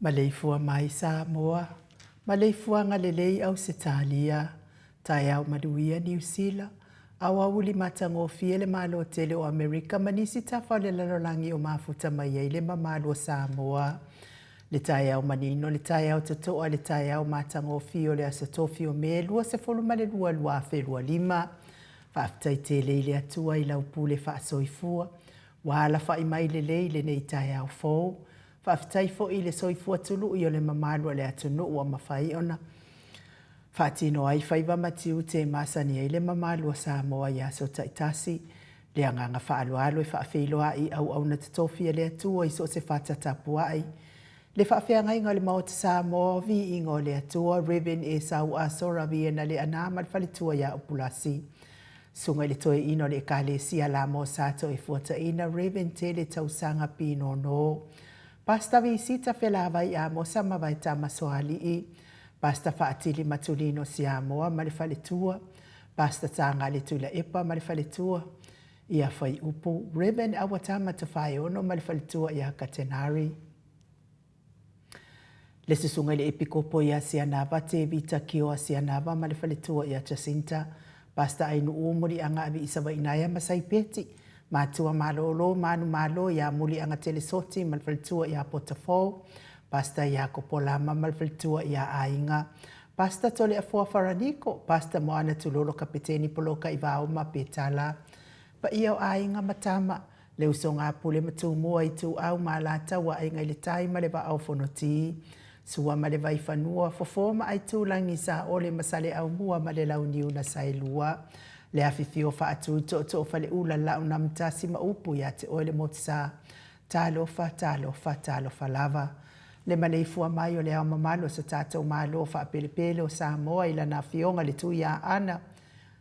Maleifua mai Samoa, maleifua ngalelei au Setalia, tai au maduia New Zealand, au auli matangofia le malo tele o Amerika manisi tafa le lalolangi o mafuta mai ai le mamalo Samoa. Le tai au manino, le tai au tatoa, le tai au matangofia le asatofi o me lua se folu male lua lua fe lua lima. Whaftai te leile atua i lau pule wha soifua, wala wha imai le leile nei tai au fau. Whaftai fo i le soifua tulu i o le mamalua le atunu ua mawhai ona. Whatino ai whaiva matiu te masani ai le mamalua Samoa i aso taitasi. Le anganga whaalualo e whaafeiloa i au na tatofia le atua i so se whatatapua ai. Le whaafeanga inga le maota Samoa vi ingo le atua Reven e sau asora vi na le anamad whalitua ia upulasi. Sunga le toe ino le kale sia la mo sato e fuata ina Reven te le tausanga pino no. Pasta visita felava i amo sama vai tama soali i. Pasta faatili matulino si amoa malifaletua. Pasta tanga le tula epa malifaletua. Ia fai upu. Reven awatama tafai ono malifaletua ia katenari. Le susunga le epikopo ia sianava te vita kioa sianava malifaletua ia Jacinta. Pasta ainu umuri anga abi isawa inaya masaipeti. Matua malolo, manu malo, ya muli anga telesoti, malfaltua ya potafo. Pasta ya kopolama, malfaltua ya ainga. Pasta tole afua faraniko, pasta moana tulolo kapiteni poloka ivao mapetala. Pa iau ainga matama, leu songa pule matumua itu au malata wa ainga ilitai maleva au fonoti. Sua maleva ifanua, fofoma aitu langisa ole masale au mua malela uniu na sailua. Le afifio fa atu to fa le ula la una mtasi ma upu ya te oile motsa Talofa, talofa, talofa lava. Le maleifua mai o le au mamalo sa tātou malo fa pelepele o Samoa ila na fionga le tui a ana.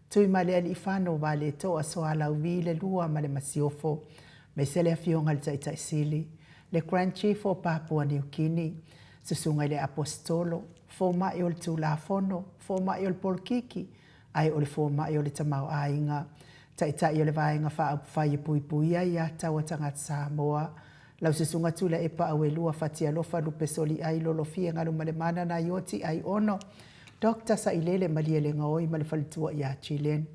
Tui male ali ifano wa le toa soa la uvi le lua ma le masiofo. Me se le a fionga le taitai sili. Le Grand Chief o Papua New Guinea. Susunga le apostolo. Fo mai o le tula fono. Fo mai o le polkiki. Ai o le fo mai o le tamau ainga. Taitai o le vaenga fa fai pui pui ai a tawa tangata Samoa. Lau susunga tula e pa awe lua fatia lofa lupe soli ai lolo fia ngaru male mana na yoti ai ono. Dr. Sailele maliele ngaoi male falitua ia Chilen.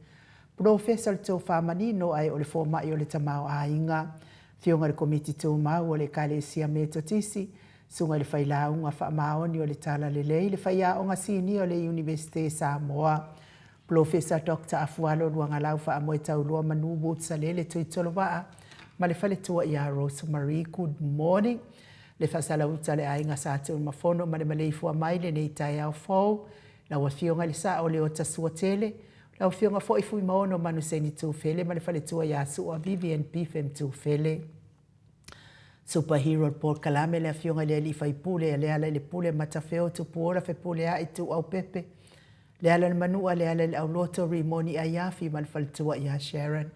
Professor to Famanino ai ole forma i ole tamau a inga. Fionga le komiti tō mau o le kale sia me totisi. Sunga le whailaunga wha maoni o le tala le lei. Le whaiaonga sini o le Universite Samoa. Professor Dr. Afualo luanga lau wha amoe tau lua manubu tsalele tui tolo waa. Ma le whale tua ia Rosemary, good morning. Le whasala uta le ainga sa te mafono ma le maleifua mai le nei tai au fau. La wa fionga le sa o le o tasua tele. La wa fionga fo ifui maono manu seni tu fele ma le whale tua ia sua Vivian Pifem tu fele. Superhero Paul Kalame le fionga le li fai pule le ala le pule matafeo tu puora fe pule a itu au pepe. Le ala le manua le ala le au loto rimoni a yafi ma le whale tua ia Sharon.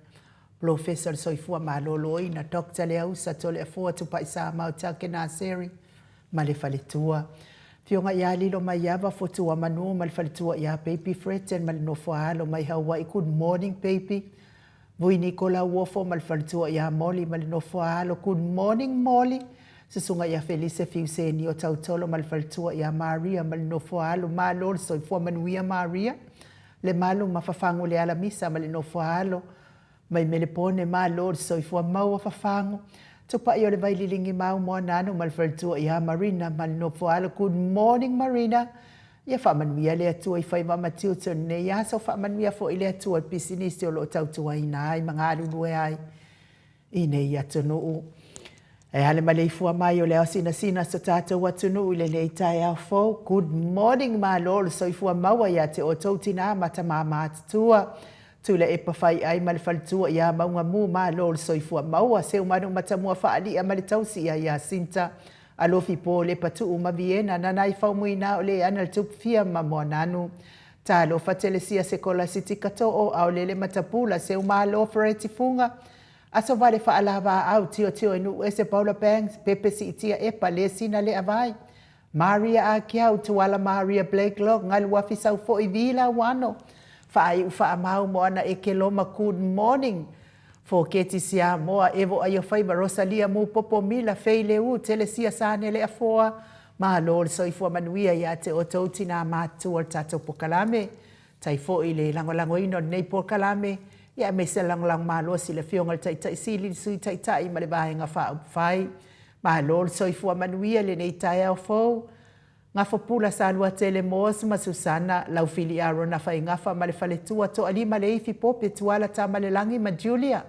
Professor soifua maloloi na Dr. Leusa tole a fua tu paisa mau take na seri ma le faletua. Fionga ia lilo mai ava fotua manu ma le faletua ia Baby Freten ma le nofoalo mai Hawaii good morning baby. Vui Nicola Wofo ma le faletua ia Molly ma le nofoalo good morning Molly. Susunga ia Felice Fiuseni o tautolo ma le faletua ia Maria ma le nofoalo ma lol soifua manuia Maria. Le malu mafafangu le ala misa ma le nofoalo. Mai mele pone ma lord so ifua mau fafango to pa yo le vai lilingi mau mo nano mal fertua ia Marina mal no foalo good morning Marina ia fa manuia le tu i fai mama tutor ne ia so fa manuia fo ile tu al pisiniste o lo tau tu ai nai manga lu ai ine ia tonu e ale male ifua mai o le asina sina so tata watunu ile le tai au fo good morning ma lord so ifua mau ia te o totina mata mama tua tula e pawhai ai ma le whalitua ia maunga mū ma lol soifua maua seu manu matamua whaali a ma le tausi ia Sinta alofi po le patu ma Viena na nai whaumuina o le ana le tupfia ma mua nanu. Ta lo fatelesia sekola siti kato o au lele matapula seu ma lo fereti funga. Aso vale whaalava au tio enu ese Paula Banks pepe si itia epa le sina le avai. Maria a kiau tuala Maria Blake Lock ngalu wafi sau fo i vila wano. Fai ufa mau mo ana e ke loma good morning. Fo keti sia moa evo ayo faiba Rosalia mu popo mila feile u telesia sane le afoa. Ma lol so ifua manuia ia te o tautina matu o tato pokalame. Tai fo ile lango ino nei pokalame. Ia me se lang ma lo si le fionga tai sili sui tai ma le vahenga fa fai. Ma lol so ifua manuia le nei tai au fo. Nga fopula sa alua tele mos ma Susana lau fili aro na fai ngafa ma le faletua to alima le ifi pope tuala ta malelangi ma Julia.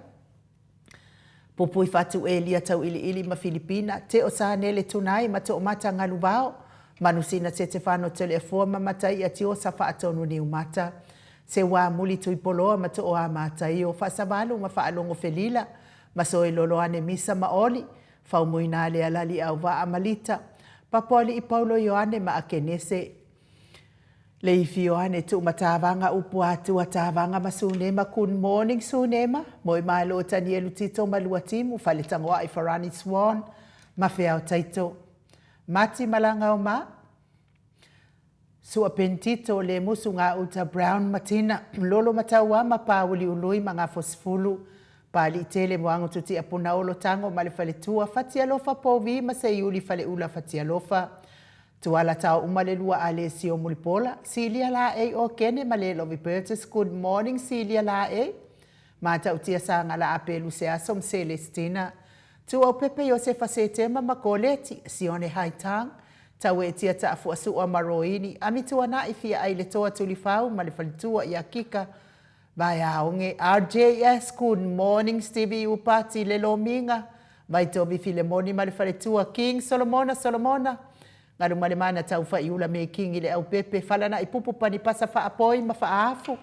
Popo i fatu elia tau ili ma Filipina te o sa nele tunai ma to mata ngalubao. Manusina te te whano tele e fua ma matai a tio sa wha atonu ni umata. Se wā muli tui poloa ma to o a matai o wha savalu ma wha alongo felila. Ma soe lolo ane misa ma oli. Fau muina le alali au wa amalita. Papoli i Paulo Ioane ma akenese. Le ifi Ioane tu matavanga upu atu atavanga ma sunema good morning sunema. Moi maalo tani elu tito malua timu fale tangoa i Farani Swan. Ma fea o taito. Mati malanga o ma. Sua pentito le musu ngā uta Brown Matina. Lolo mataua ma pauli ului ma ngā fosfulu. Pali tele moango tuti apuna olo tango ma le fale tua fatia lofa povi ma se iuli fale ula fatia lofa. Tuala tau umale lua ale sio mulipola. Silia la e o kene ma le lovi Burtis. Good morning Silia la e. Ma tau tia sanga la apelu se asom Celestina. Tu au pepe yo se fase tema ma koleti. Sione haitang. Tau e tia ta afu asu o maroini. Ami tua na ifia ai le toa tulifau ma le fale tua i akika. Vai aonge RJS, good morning Stevie upati le lominga. Vai tobi Filemoni ma le faletua King Solomona. Ngaru male mana tau fa iula me King ile au pepe falana ipupu pani pasa fa apoi ma fa afu.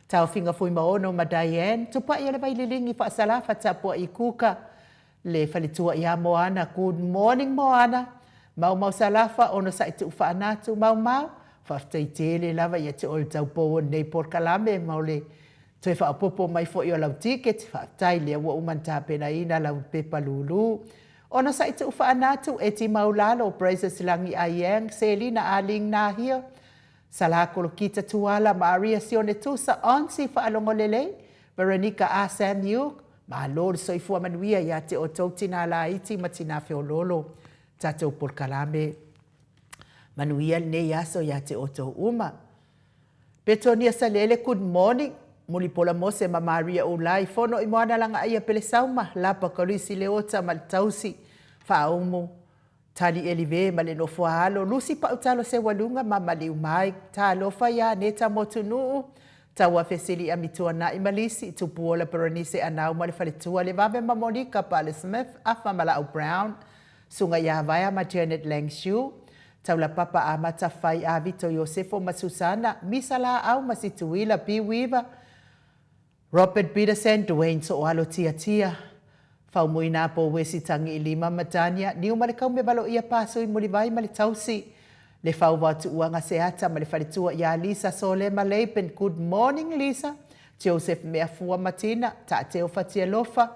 Tau finga fui maono ma Diane. Tupa ia le vai lilingi fa salafa tapua ikuka. le falitua ia Moana. Good morning Moana. Mau salafa ono sa itu whaanatu mau. Whaftaitele lava ia te o le taupo nei Port Kalame mau le toi whaapopo mai fo i o lau ticket. Whaftai lea ua umanta pena ina lau pepa lulu. Ona sa itu whaanatu e ti maulalo Praise Silangi Ayang Selina Aling Nahia. Salakolo kita tuala Maria Sione Tusa Onsi Whaalongolele. Veronica A. Samuel. Malor soifua manuia ia te o tau tina la iti matina whiololo. Tatou Port Kalame. Manuia ne yaso ia te o tau uma. Petonia Salele, good morning. Mulipola mose ma Maria Ulai. Fono i moana langa aia pele sauma. Lapa kalisi leota maltausi. Whaaumu. Tali elive male no fuahalo. Lusi pa utalo se walunga ma mali umai. Ta alofa ia neta motunuu. Taua fesili a mitua na i malisi. Tupuola peronise anau male faletua. Le vabe ma Monica Pale Smith. Afa mala au Brown. Sunga ia vaya ma Janet Langshu. Taula papa a matawhai a Vito Yosefo ma Susana. Misala au ma situila P. Weaver. Robert Peterson, Dwayne Soalo Tia. Fau muina po wesi tangi i lima matania. Niu malikau me balo ia paso i mulivai mali tausi. Le fau watu uanga seata mali faritua ia Lisa Sole Maleipen. Good morning Lisa. Joseph Meafua Matina. Ta teo fatia lofa.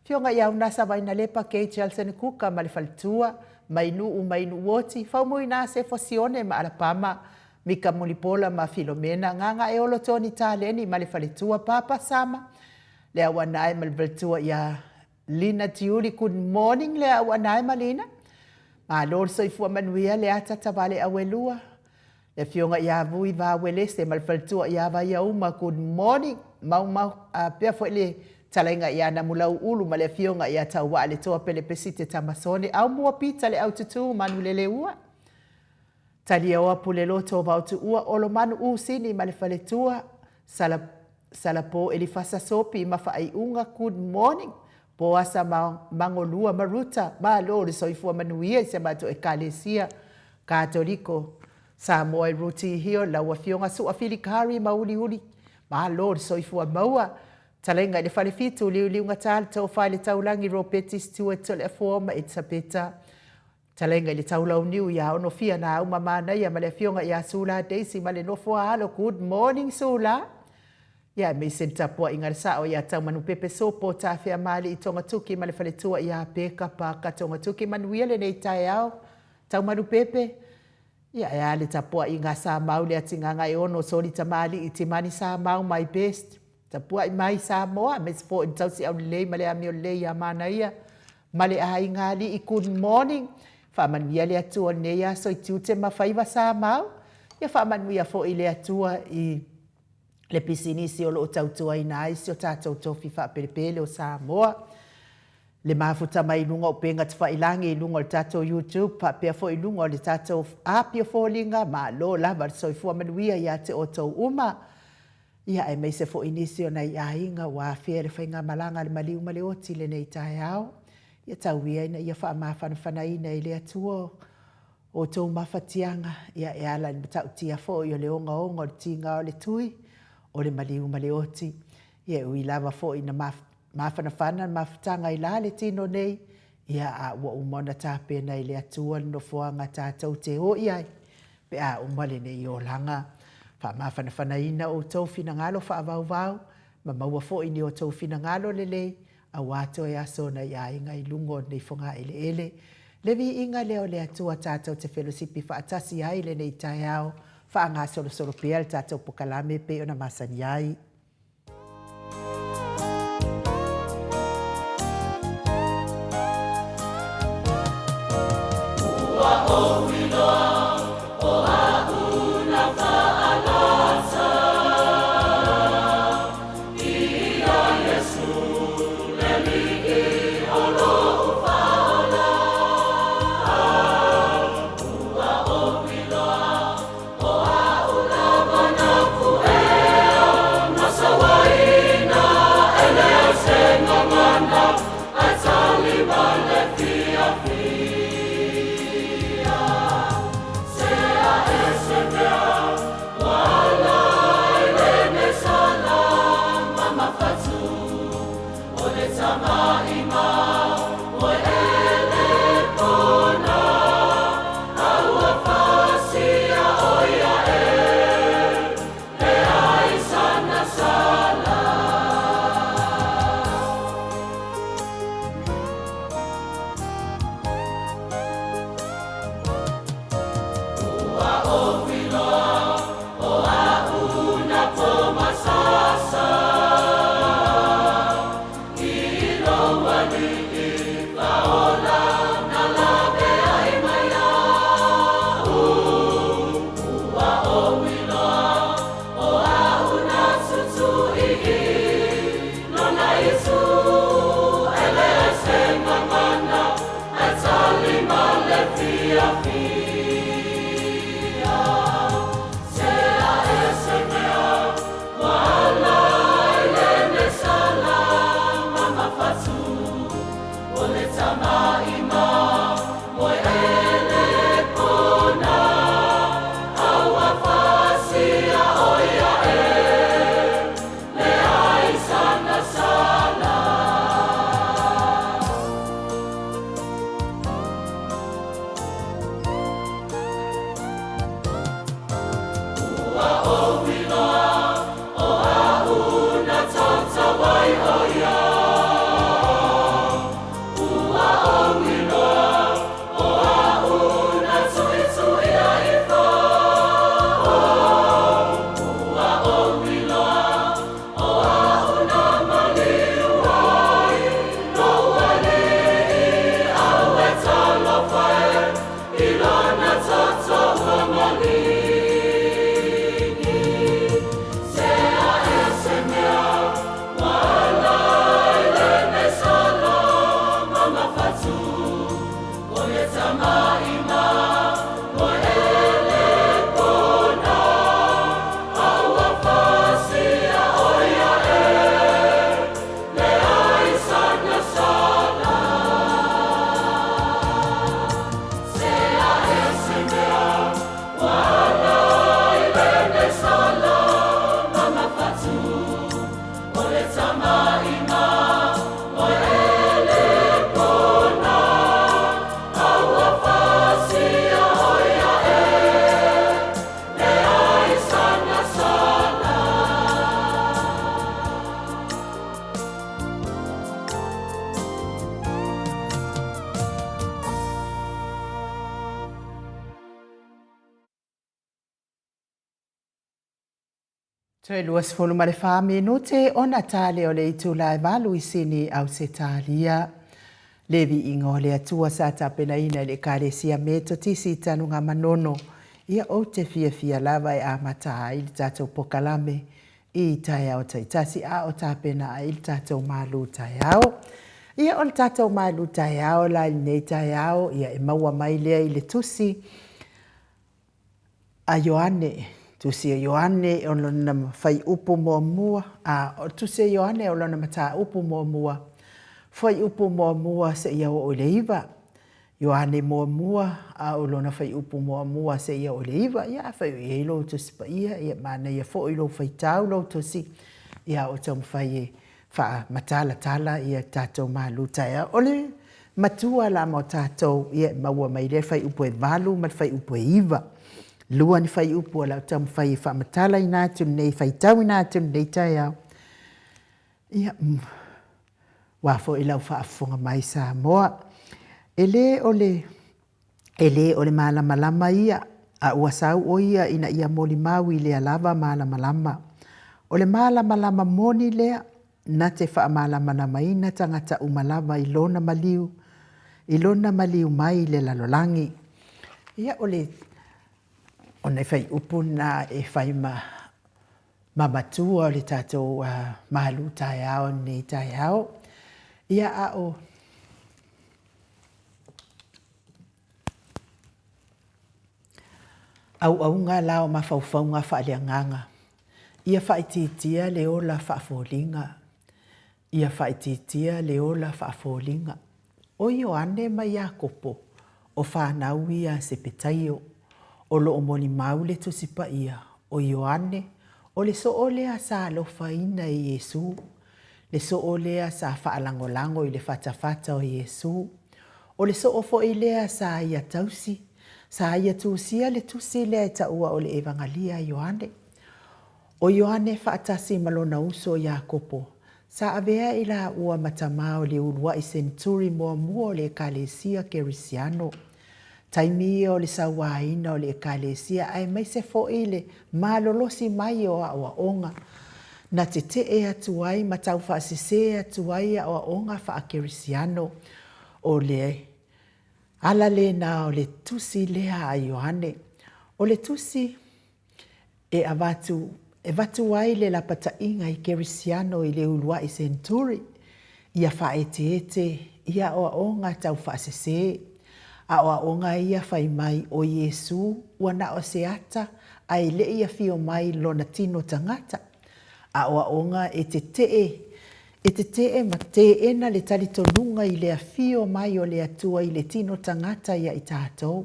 Fionga iau nasa vaina lepa kei Chelsen Kuka mali faritua. Mainu woti. Fau muina se fosione ma alapama. Mika mulipola ma Filomena. Nganga e olo toni taleni mali faritua papa sama. Le awanai mali faritua ia Lina Tiuri, good morning le awanai malina. Ma lor soifua manuia le ata tavale awelua. Le fionga ia vui va welese mal faltua ia va ia uma, good morning. Mau pia fo le talenga ia na mulau ulu ma le fionga ia tawa le toa pele pesite tamasone. Au mua pita le au tutu manu lele ua. Talia oa pulelo to va utu ua olo manu usini ma le faletua. Salapo elifasa sopi ma fa ai unga, good morning. Poasa mangolua maruta ma lori soifua manuia se mato e kalesia katoliko Samoa e ruti hio la wafionga su afilikari mauli ma lori soifua maua talenga i le falefitu liu ngatal tau fale taulangi ropetis tu e tole forma e tapeta talenga i le taulau niu ya ono fia na uma mana ya male fionga ya sula Daisy male no fo halo, good morning sula. Ya me senta po ingar sa o ya tau manu pepe sopo ta fia mali i tonga tuki male faletua ya peka pa ka tonga tuki manuia le nei tai au tau manu pepe ya le tapua inga sa mau le atinganga i ono soli tamali i timani sa mau my best tapua i mai sa moa me sfo i tau si au lei male amio lei ya mana ia male a ingali i good morning fa manuia le atua ne ya so i tiute mawhaiva sa mau ya fa manuia fo i le atua i le pisinisi o lo tautua ina isi o tātou tofi whaperepele o Samoa. Le mafuta mai lunga o penga te whailangi i lunga o tātou YouTube, pia fo i lunga o le tātou api o fōlinga, ma lo lava soifua manuia ia te o tau uma. Ia e meise fo inisi o nei ainga wa fere whainga malanga le maliu male oti le nei tae au. Ia tau ia ina ia wha mawhanawhana ina i le atua o tau mawhatianga. Ia e ala ni tau tia fo i o le onga o le tinga o le tui. O le maliu male oti. Ia ui lava fo ina mawhanawhana mawhatanga i la le tino nei. Ia a ua umona tāpena i le atua no foanga tātou te hoi ai. Pe a umale nei o langa. Wha mawhanawhana ina o tau fina ngalo wha avau. Ma maua fo ini o tau fina ngalo le lei. A wato e aso na ia inga i lungo nei fonga ele ele. Levi inga leo le atua tātou te fellowshipi wha atasi ai le nei tai au. Whaanga solo pia le tātou Pokalame pe o na masani ai. Ua o wiloa o a una whaalasa Ia Yesu le liki o lo whaala Ua o wiloa Te luas folu ma le wha minute o na tale o le itu lai walu I sini au se talia. Levi ingo le atua sa tapena ina le karesia me to tisi tanu ngā manono. Ia o te fia lava a mata I le tatou pokalame I tai au taitasi a o tapena I le tatou malu tai au. Ia o le tatou malu tai au la nei tai au ia e maua mai lea I le tusi a Ioane. Tusi a Ioane o lona fai upu mua a tusi a Ioane o lona mata upu mua. Fai upu mua se ia o le iwa. Ioane mua a o lona fai upu mua se ia o le iwa. Ia fai e lo tusi pa ia mana ia fo ilo fai tau lo tusi. Ia o tau fai fa matala ia tatou malu taia. Ole matua la mo tatou ia maua mai le fai upu e valu ma fai upu e iwa. Lua ni fai upu ala tam fai fa matala ina tu nei fai tau ina tu nei tai au. Ia wa fo ila fa afonga mai sa moa. Ele ole malama ia a uasau o ia ina ia moli maui le alava malama. Ole malama moni lea na te fa malama na mai na tangata umalava ilona maliu mai le lalolangi. Ia ole ona fai upu na e fai matua le tatou malu tai au nei tai au. Ia a o au ngā lao mawhauwhau ngā whaaleanganga. Ia whaititia le ola whaafolinga. Ia whaititia le ola whaafolinga. O Ioane mai a kopo o whanau ia se petaio. O lo o moni maule to sipa ia. O Ioane, o le so o lea sa alofa ina I Yesu. Le so o lea sa whaalangolango I le whatawhata o Yesu. O le so o fo I lea sa ia tausi. Sa ia tusia le tusi lea ta ua o le evangalia Ioane. O Ioane whaatasi malona uso Iakopo. Sa avea I la ua matamao le ulua I senturi mua le kalesia kerisiano. Taimi o le sawaina o le ekalesia ai mai se fo ile malolosi mai o a onga. Na te atu ai matau whaasise atu ai a onga whaakerisiano o le ala le na o le tusi lea a Ioane. O le tusi e vatu ai le lapata inga I kerisiano I le ulua I senturi. Ia whaete ia o onga tau whaasise. A oa o ngā ia whai mai o Yesu, ua na o se ata, ai le ia fio mai lona tino tangata. A oa o ngā e te tee ma te ena le tali tonunga i le fio mai o le atua i le tino tangata ia i tātou.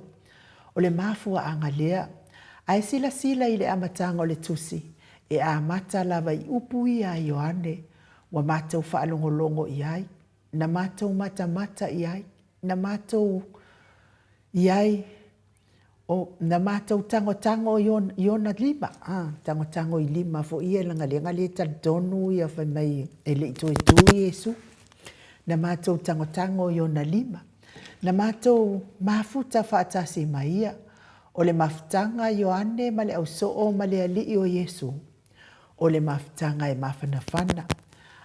O le mafua anga lea, ai sila i le amatanga o le tusi, e a mata lava i upu ia a Ioane, wa mātou whaalongolongo i ai, na mātou mata i ai, na mātou iai o na mātou tango iona lima, tango i lima fo ia langa le tonu ia whai mai e le ito e tui Yesu, na mātou tango iona lima, na mātou mafuta whaatasi mai ia, o le mafutanga Ioane ma le au soo ma le alii o Yesu, o le mafutanga e mawhanawhana,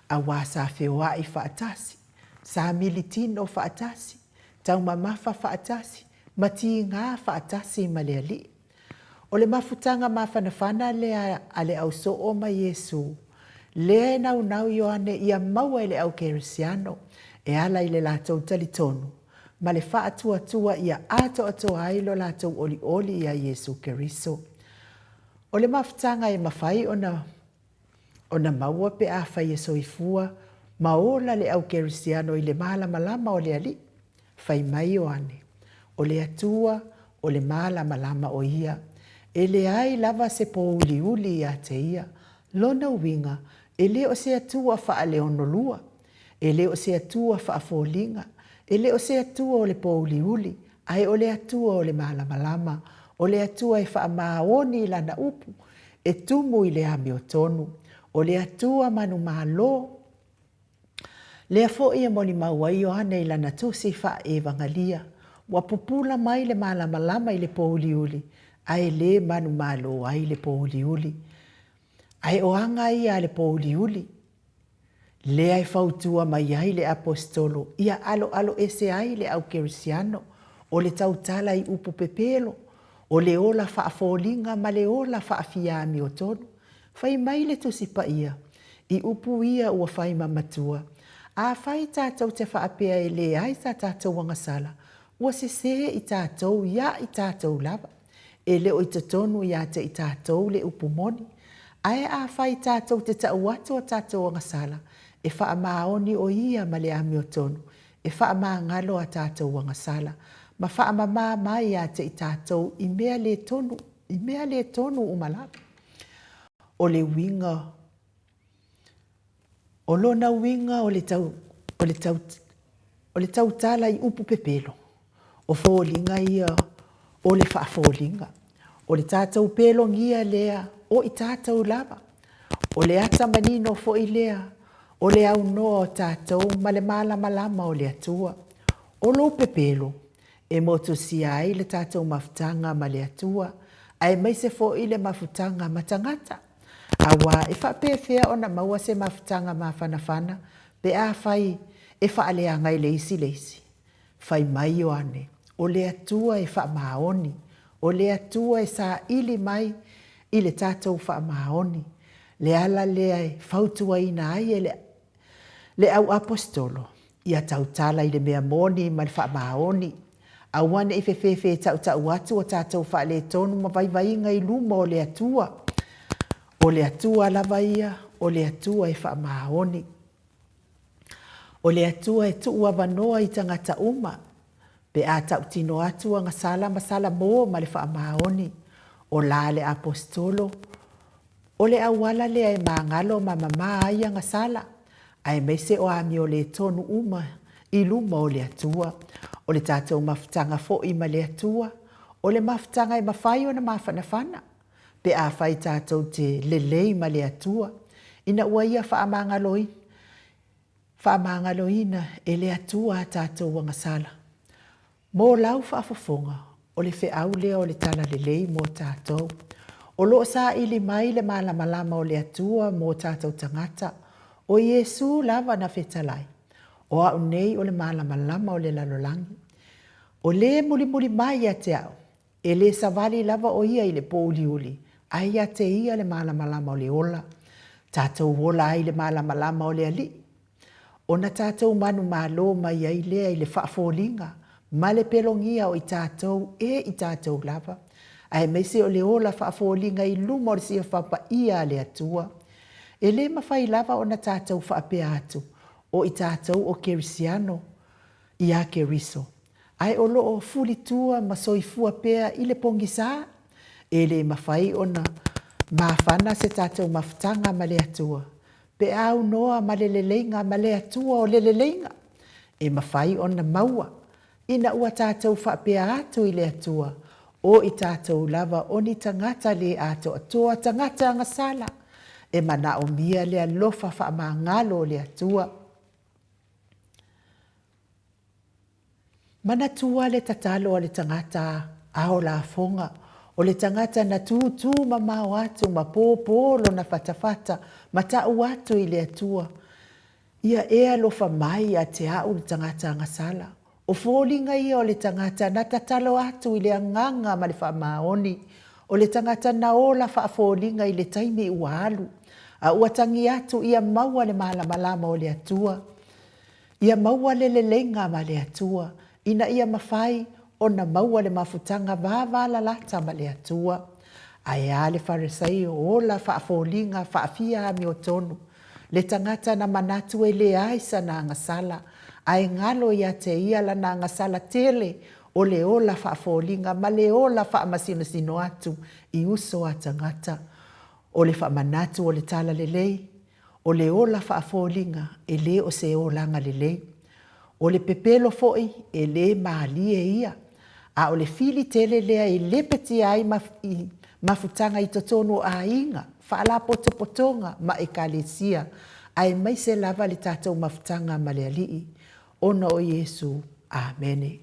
a wasa whiwa i whaatasi, sa militino whaatasi, tau mamafa whaatasi, mati ngā whaatasi ma le alii. O le mafutanga mawhanawhana a le au soo ma Yesu, le nau Ioane ia maua le au kerisiano, e ala i le lātou talitonu, ma le whaatua ia ato ailo lātou oli ia Yesu Keriso. O le mafutanga e mawhai ona maua pe a whai e soifua, maola le au kerisiano i le malama o le ali, whai mai Ioane. O le atua, o le malama o ia, e le ai lava se po uli ia te ia, lona winga, e le o se atua wha leonolua, e le o se atua wha folinga, e le o se atua o le po uli, ai o le atua o le malama, o le atua e wha maoni lana upu, e tumu i le ami o tonu, o le atua manu malo, le afo ia moli maua Ioane i lana tusi wha e vangalia, wa pupula mai le malama i le po uli, ai le manu malo ai le po uli, ai o anga ia le po uli, le ai fautua mai ai le apostolo, ia alo ese ai le au kerisiano, o le tautala i upu pepelo, o le ola whaafolinga ma le ola whaafiami o tonu, whai mai le tusi pa ia, i upu ia ua whai mamatua, a whai tātou te whaapea e le ai sa tātou wangasala, ua se i tātou ia i tātou lava, e leo i te tonu ia te i tātou le upu moni, ai a whai tātou te tauatu o tātou wangasala, e wha maoni o ia ma le ami o tonu, e wha ngalo a tātou wangasala, ma wha mai a te i tātou i mea le tonu umala. O le winga, o lona winga o le tau tala i upu pepelo, o fōlinga ia o le wha fōlinga, o le tātou pelo ngia lea o i tātou lava, o le ata manino fo i lea, o le au noa o tātou ma le malama o le atua, o lo pepelo, e motu si ai le tātou mafutanga ma le atua, ai mai se fo i le mafutanga matangata, awa e wha pēwhea o na maua se mafutanga mawhanawhana, pe a whai e wha aleanga i leisi, whai mai Ioane, o le atua e wha maoni, o le atua e sa ili mai i le tātou wha maoni, le ala lea e whautua ina ai e le au apostolo, ia tautala i le mea moni ma le wha maoni, awane i whewhewhe tau atu o tātou wha le tonu ma vai ngai luma o le atua lava ia, o le atua e wha maoni, o le atua e tua wanoa i tangata uma, pe a tau tino atua nga masala mo ma le wha maoni, o la le apostolo, o le awala le e mangalo ma mama aia nga sala, ai mese o ami o le tonu uma, i luma o le atua, o le tātou mafutanga fo i ma le atua, o le mafutanga i mawhai o na mawhanawhana, pe a whai tātou te lelei ma le atua, ina ua ia whaamangaloina e le atua a tātou wangasala. Mō lau whaafafonga, o le whiau lea o le tala lelei mō tātou, o loo sa ili mai le malama o le atua mō tātou tangata, o Yesu lava na whetalai, o au nei o le malama o le lalolangi, o le muli mai a te au, e le savali lava o ia i le pōliuli, ai a te ia le malama o le ola, tātou ola ai le malama o le ali, o na tātou manu malo mai ai lea i le whaafolinga, ma le pelongia o i tātou i tātou lava. Ai meise o le ola whaafolinga i luma o le sia whapa ia le atua. E le mawhai lava o na tātou whaapea atu o i tātou o Kerisiano i a Keriso. Ai o loo fuli tua ma soifua pea i le pongisa. E le mawhai o na mawhana se tātou mawhtanga ma le atua. Pe au noa ma le leleinga ma le atua o le leleinga. E mawhai o na maua. Ina ua tātou whaapea atu i le atua. O i tātou lava o ni tangata le ato atua tangata ngasala. E mana o mia le alofa whaamangalo le atua. Mana tua le tatalo o le tangata ao la fonga. O le tangata na tūtū ma mau atu ma pōpōlo na whatawhata ma tau atu i le atua. Ia ea lofa mai a te au le tangata ngasala. O fōlinga ia o le tangata na tatalo atu i le anganga ma le whamaoni. O le tangata na ola whaafōlinga i le taimi ua alu. A uatangi atu ia maua le malama o le atua. Ia maua le lenga ma le atua. Ina ia mawhai o na maua le mafutanga vāvala lata ma le atua. Ai a le farisei o ola whaafōlinga whaafia ami o tonu. Le tangata na manatu e le aisa na ngasala. Ai ngalo ia te ia la na ngasala tele o le ola whaafōlinga ma le ola whaamasino atu i uso a tangata. O le whaamanatu o le tala lelei. O le ola whaafōlinga e le o se olanga lelei. O le pepelo foi e le maalie ia. A o le fili tele lea e le peti ai mafutanga i totonu a inga. Whaala potopotonga ma e kalesia. Ai mai se lava le tātou mafutanga ma le alii. Ona o Yesu. Amene.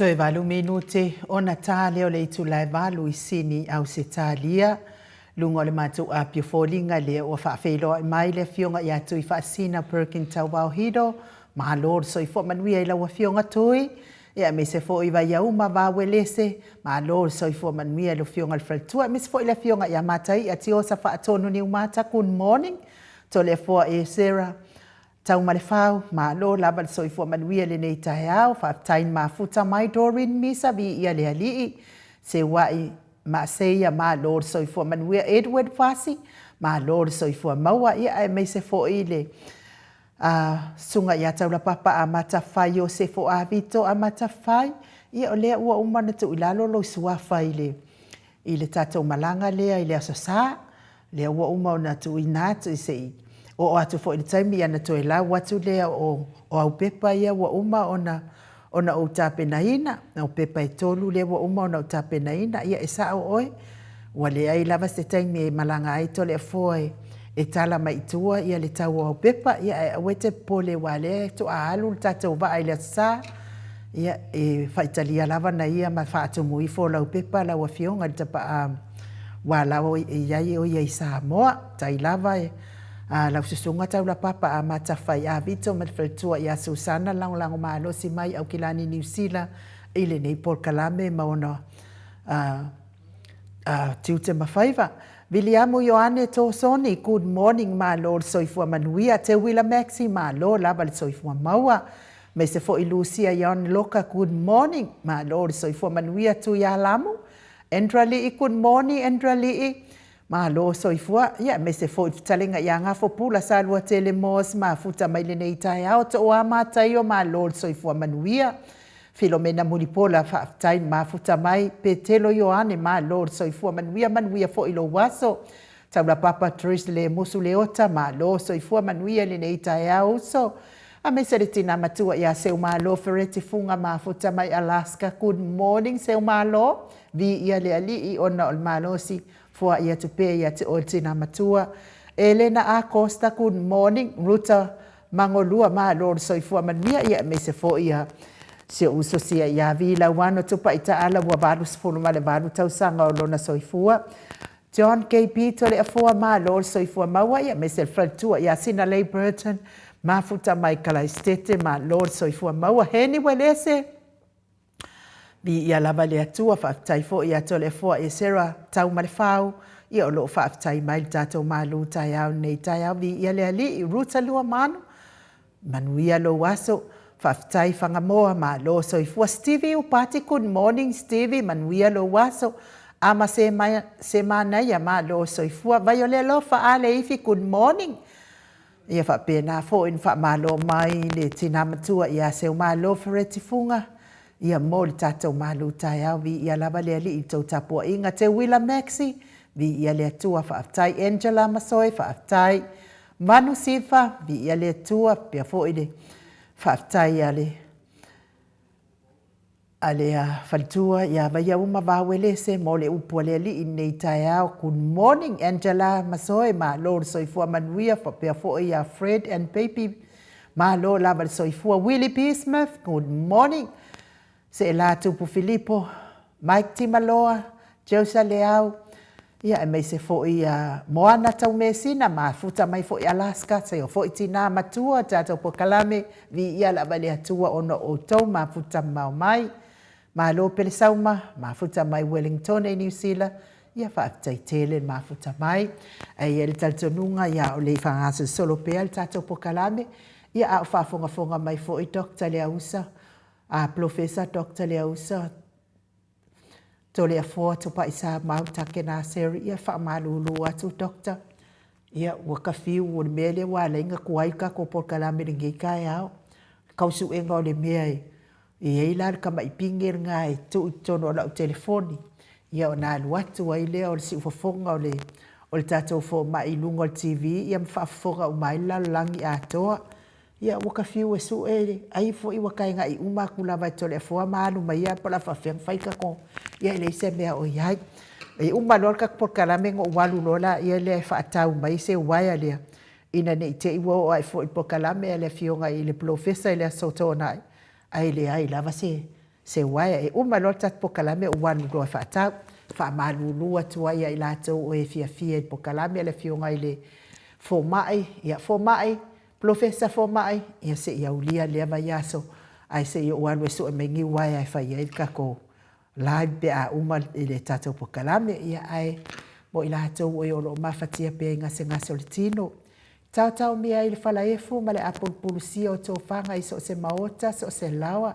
Toe valu minute ona tā leo le itu lai valu I sini au se tālia. Lunga le mātou a pio fōlinga leo o whaafeiloa I mai le fionga I atu I whaasina Perkin tau wauhido. Ma lor so I fo manuia I laua fionga tui. Ia me se fo I vai au ma vawe lese. Ma lor so I fo manuia lo fionga le fraitua. Me se fo I le fionga I amatai a tio sa whaatonu ni umata. Good morning. To le fo e Sarah. Tau ma le whau, ma lo lava le soifua manuia le nei tae au, whaaftain ma futa mai Doreen Misa vi ia le alii, se wai ma seia ma lo le soifua manuia Edward Fasi, ma lo le soifua maua ia e mei se fo I le sunga ia tau la papa a matawhai o se fo a vito a matawhai, ia o lea ua umana tu ilalo lo suafa I le tatou malanga lea I le asasa, lea ua umana tu inatu I se I. O atu fo I taimi ana toe la watu lea o au pepa ia wa uma ona o tāpena ina. O pepa tolu lea wa uma ona o tāpena ina. Ia e saa o oe. Wa lea I lava se taimi e malanga ai tole foe e tala mai itua ia le tau o au pepa. Ia e awete pole wa lea to a alu tatou wa ai le sa. Ia e whaitalia lava na ia ma whaatu mui fo lau pepa lau a fionga le tapa a wa lau e iai o iai sa moa. Tai lava e. Lau susunga tau la papa a matawhai a vito ma whaletua I a Susana lango maalo si mai au kilani New Zealand I le nei Paul Kalame ma ona tiute mawhaiva. Viliamu Ioane tō soni, good morning ma lo soifua manuia, te wila maxi ma lo lava le soifua maua. Me se fo I Lucia Ion Loka, good morning ma lo soifua manuia tu ia lamu. Endra Lii, good morning Endra Lii. Ma lo soifua, ia me se fo talenga ia ngā fopula sa lua tele mos ma futa mai le nei tai au to o amatai o ma lo soifua manuia. Filomena Munipola whaftai ma futa mai pe telo Ioane ma lo soifua manuia fo ilo waso. Taula papa Tris le musu leota ma lo soifua manuia le nei tai au so. A me se re tina matua ia seu ma lo fereti funga ma futa mai Alaska. Good morning seu ma lo. Vi ia le ali I ona o ma lo si. Fua ia tupe ia te o tina matua. Elena Acosta, good morning. Ruta Mangolua ma lor soifua mania ia me se fo ia se uso sia ia vila wano tupa ita ala wa baru sifunu male baru tausanga o lona soifua. John KP tole a fua ma lor soifua maua ia me se fratua ia Sina Lay Burton ma futa mai Kalaistete ma lor soifua maua. Heni welese. Bi ia lava le atua whaaftai fo ia tole fo e Sarah tau malefau. Ia o loo whaaftai mai tatou malu tai au nei tai au. Bi ia le ali I ruta lua manu. Manuia lo waso. Whaaftai whangamoa ma lo soifua. Stevie upati, good morning Stevie. Manuia lo waso. Ama se mana ia ma lo soifua. Vai o le lo whaale ifi, good morning. Ia whaapena fo in whaamalo mai le tina matua ia seu ma lo fereti funga. Ia mo le tatou malu tai au vi ia lava le ali I tau tapua inga te Willa Maxi. Vi ia le atua whaaftai Angela Masoe, whaaftai Manu Sifa. Vi ia le atua pia fo I le whaaftai ale whalitua ia vai au ma vawele se mo le upua le ali I nei tai au. Good morning Angela Masoe ma lo soifua manuia pia fo ia Fred and Baby. Ma lo lava le soifua Willie P. Smith. Good morning. Se la tupu Filipo, Mike Timaloa, Josa Leao, ia e mei se fo I Moana tau mesina ma futa mai fo I Alaska, se o fo I tina matua, tatou po kalame, vi ia la vale atua ono o tau ma futa mau mai, ma lo pele sauma, ma futa mai Wellington e New Zealand, ia whaaftai tele ma futa mai, e ele taltonunga ia o le whangasu solo pea tatou po kalame, ia a whaafonga mai fo I Dr. Leausa, a Professor Dr. Leausa tole a fo tupa isa mau take na seri ia whaamalulu atu Dr. Ia waka fiu o le mele wa lenga kuaika ko por kalame ringi kai au. Kausu enga o le mea e eila ka mai pingir ngai tu tono la o telefoni. Ia o na luatu ai le o le si ufafonga o le tatou fo mai lungo TV ia mwhaafonga o mai la langi atoa. Ia waka fiu e su e ai fo I waka inga I umakula vai tole a fua malu mai ia pala whawhiang whaika ko. Ia ele se mea o iai. E umalor ka por kalame ngo walu lola ia le whaatau mai se waia lea. Ina nei te iwa o ai fo I por kalame ele fionga I le professor ele soto nai. Ai le ai lava se se waia e uma lo tat pokalame o wanu loa whaatau, whaamalulua tua ia i lātou o e fia i pokalame le fionga i le fōmai, Profesa fōmai, ia se ia ulia lea mai aso, ai se ia ualu e so e mengi waia e whaia i kako live be a uma i le tātou pokalame, ia ai mo i lātou o e olo mawhatia pe ngase o le tino. Tau mea i le whalaefu ma le apolpulusia o tō whanga i so se maota, so se lawa,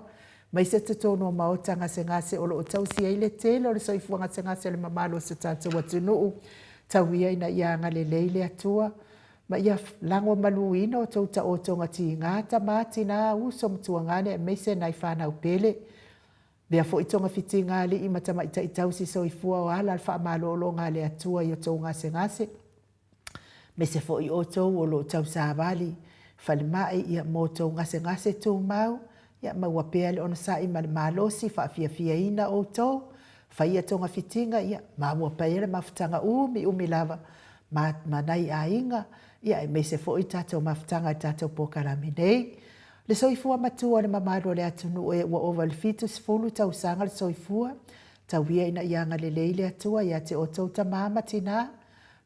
mai se tatono maota ngase o lo o tau sia i le tele o le soifua ngase le mamalo se tātou atunuu, tau ia ina ianga le leile atua, ma ia lango maluina o tau ta o tonga ti ngata mati na uso mtua ngane e meise nai whanau pele. Bea fo i tonga fiti ngali i matama i tau si soifua o ala alfa amalolo ngale atua i o tau ngase. Me se fo i o tau o lo tau sāwali, whalimai ia mō tau ngase tau mau, ia maua pēa le ona sa i malosi, whaafia ina o tau, whaia tonga fitinga, ia maua pēa mafutanga umi lava, ma nai a inga, ia e me se fo i tātou mafutanga i tātou pokarami nei. Le soifua matua le mamaro le atunu e ua ova le fitu sifulu tau sanga le soifua, tau ia ina ianga le leile atua, ia te o tau tamama tina,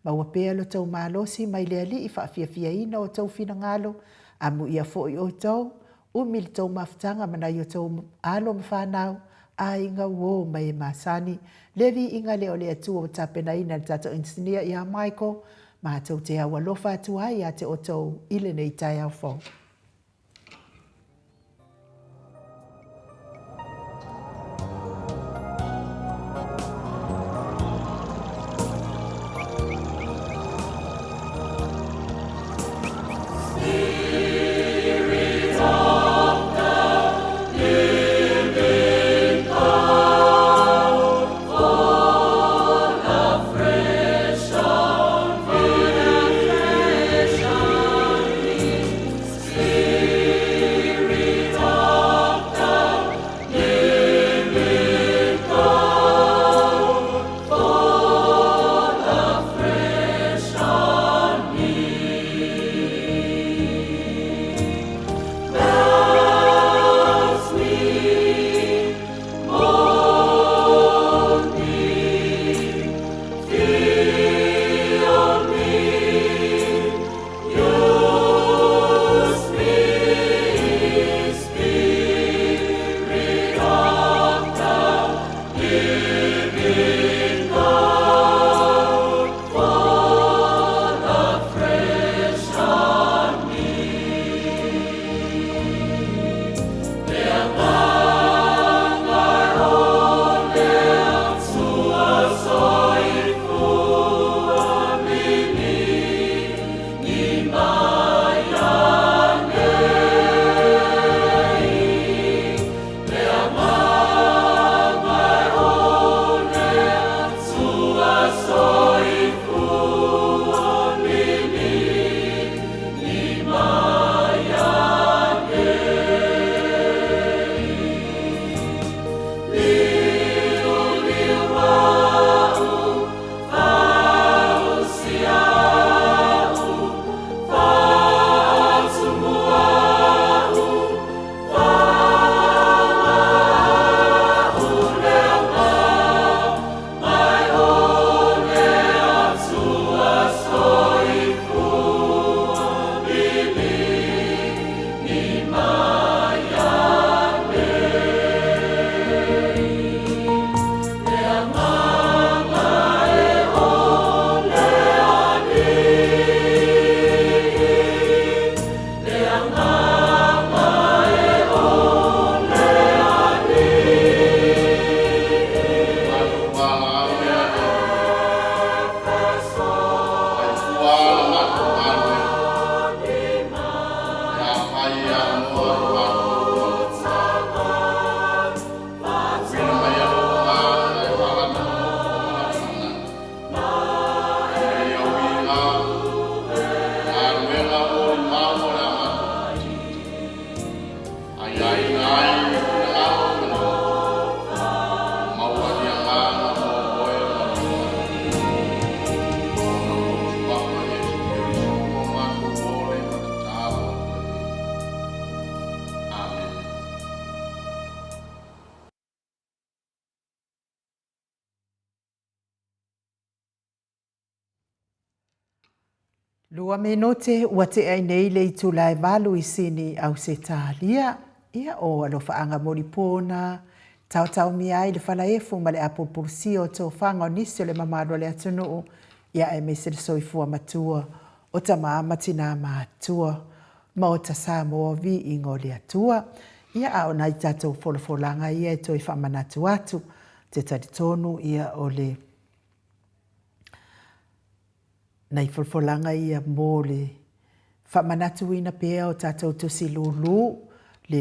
ma ua pēa lo tau malosi mai le ali i whaafia ina o tau fina ngalo, amu ia fo i o tau, umi le tau mafutanga manai o tau alo mawhanau, a inga uo mai e masani, levi inga leo le atua o tapena ina le tato insinia ia Michael, ma tau te awa lofa atua ia te o tau ile nei tai au fo. Lua menote ua te ai nei le itu lai malu I sini au se talia. Ia o alofa anga moripona. Tau mi ai le fala efu ma le apopursi o tō whanga o nisi o le mamaro le atunu. Ia e me se le soifua matua. O ta maamatina matua. Ma o ta Samoa vi ingo le atua. Ia au nai tatou folofolanga ia e toi whamanatu atu. Te taditonu ia o le nei folfolanga ia mō le whamanatu ina pēa o tātou tusi lulu le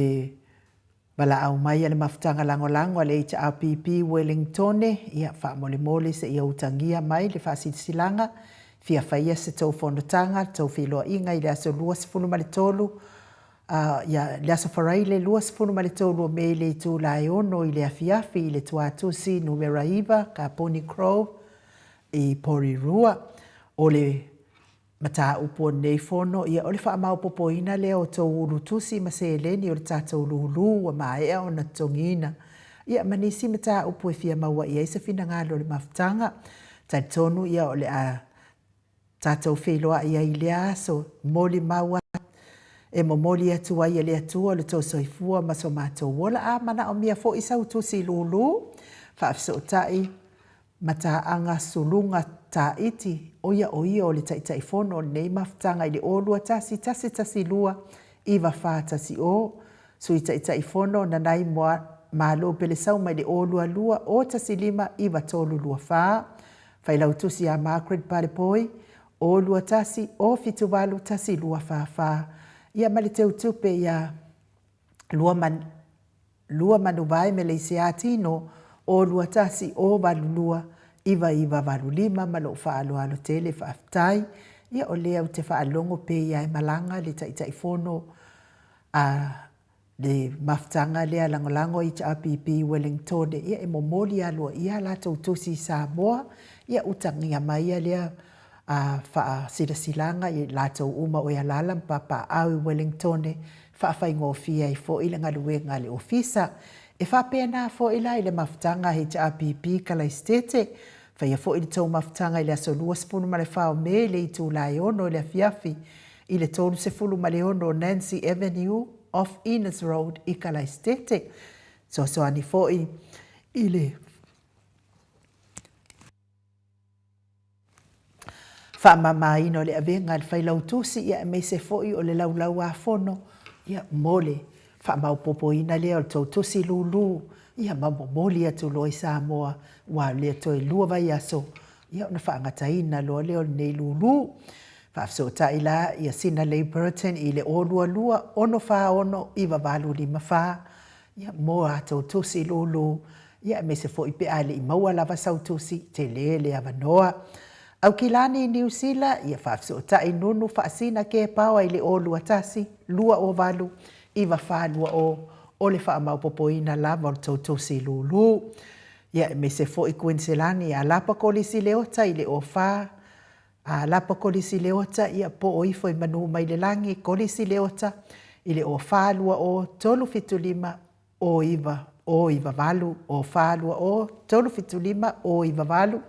wala au mai le mafutanga lango le HRPP Wellington ia whamole mole se ia utangia mai le whasisilanga fia whaia se tau whonotanga tau whiloa inga I le aso luas funu male tolu ia le aso wharai le luas funu male tolu o me le tu lai ono I le afiafi I le tuatusi numera iva ka Pony Crow I Porirua o le mata upo nei fono ia o le whaamau popoina le o tō urutusi ma se eleni o le tātou lulu wa maea o na tongina. Ia manisi mata upo e fia maua ia isa fina ngalo le mafutanga. Tai tonu ia o le a tātou wheloa ia I le aso moli maua e mo moli atua ia le atua le tō soifua ma so mātou wola a mana o mia fo isa utusi lulu. Whaafisa o tai mata anga sulunga ta iti o ia o le taitai fono nei mafutanga I le olua tasi lua iwa whāta si o sui taitai fono na nai malo pele sau mai le olua lua o tasi lima iwa tolu lua whā whailau tusi a Margaret Palepoi olua tasi o fitu walu tasi lua whā ia mali teu tupe ia lua manu vai me le se atino olua tasi o walu lua iwa walu lima malo whaalo alo tele whaaftai. Ia o lea u te whaalongo pe ia e malanga le taitai fono le mafutanga lea langolango I HRPP Wellington. Ia e momoli alua ia la tautusi Samoa. Ia utangia maia lea wha silasilanga I la tau uma o ia lalam papa au Wellington. Whaafai ngofia I fo ila ngaluenga le ofisa. E whapena fo ila ile mafutanga HRPP Kalaistete. Whaia fo ili tau mafutanga I le aso lua sepulu male whao me le I tū lai ono le afiafi I le tōru sepulu male ono Nancy Avenue off Innes Road I Kalaistete. So ani fo I le whamama ino le avenga le whailau tusi ia me se fo I o le laulau a fono ia mole whamau popo ina lea o le tau tusi lulu. Ia mamomoli atu loi Samoa wa lea toi lua vai aso. Ia ona whaangataina loa leo nei lulu. Whaafso ta ila ia sina lei Burton I le olua lua ono wha ono iwa walu lima wha. Ia moa ato tusi lulu. Ia me se fo I pe ale I maua lava sau tusi te lele avanoa. Au kilani I New Zealand ia whaafso ta I nunu whaasina ke pawa I le olua tasi lua o walu iwa wha lua o le wha mau popoina lava o tautosi lulu. Ia me se fo I Queenselani a lapa kolisi leota I le o wha. A lapa kolisi leota ia po o ifo I manu mai le langi kolisi leota I le o wha lua o tolu fitu lima o iwa valu o wha lua o tolu fitu lima o iwa valu.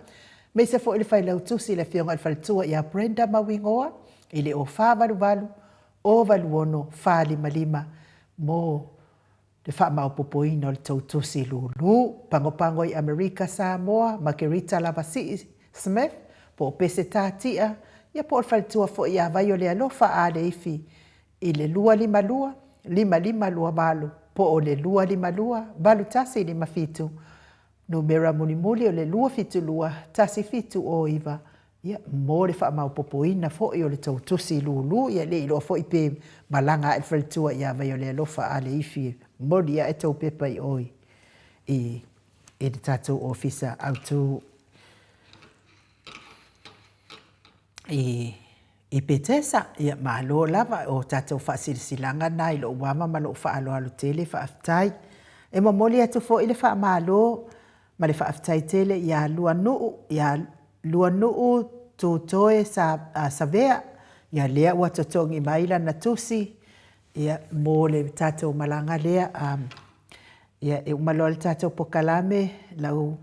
Me se fo I le whailau tusi le whionga I whalitua ia Brenda Mawingoa I le o wha valu o valu ono wha lima mo le wha mau popoina o le tautusi lulu. Pango I Amerika Samoa, Margarita Lavasi Smith, po pese tātia, ia po o whalitua fo I awai o le alofa a le ifi. I le lua lima lua balu, po o le lua lima balu tasi lima fitu. Numera muli o le lua fitu lua, tasi fitu o iwa. Ia mo le wha mau popoina fo I o le tautusi lulu, ia le ilo fo I pe malanga e whalitua I awai o le alofa a le ifi. Moria e tau pepa I oi I te tātou ofisa autu I Petesa ia malo lava o tātou whaasirisilanga na I lo uama ma lo whaalo alo tele whaaftai. E mamoli atu fo I le wha malo ma le whaaftai tele ia lua nuu tūtoe sa vea ia lea ua totongi maila na tusi. Ia mo le tātou malanga lea ia e umalo le tātou pokalame lau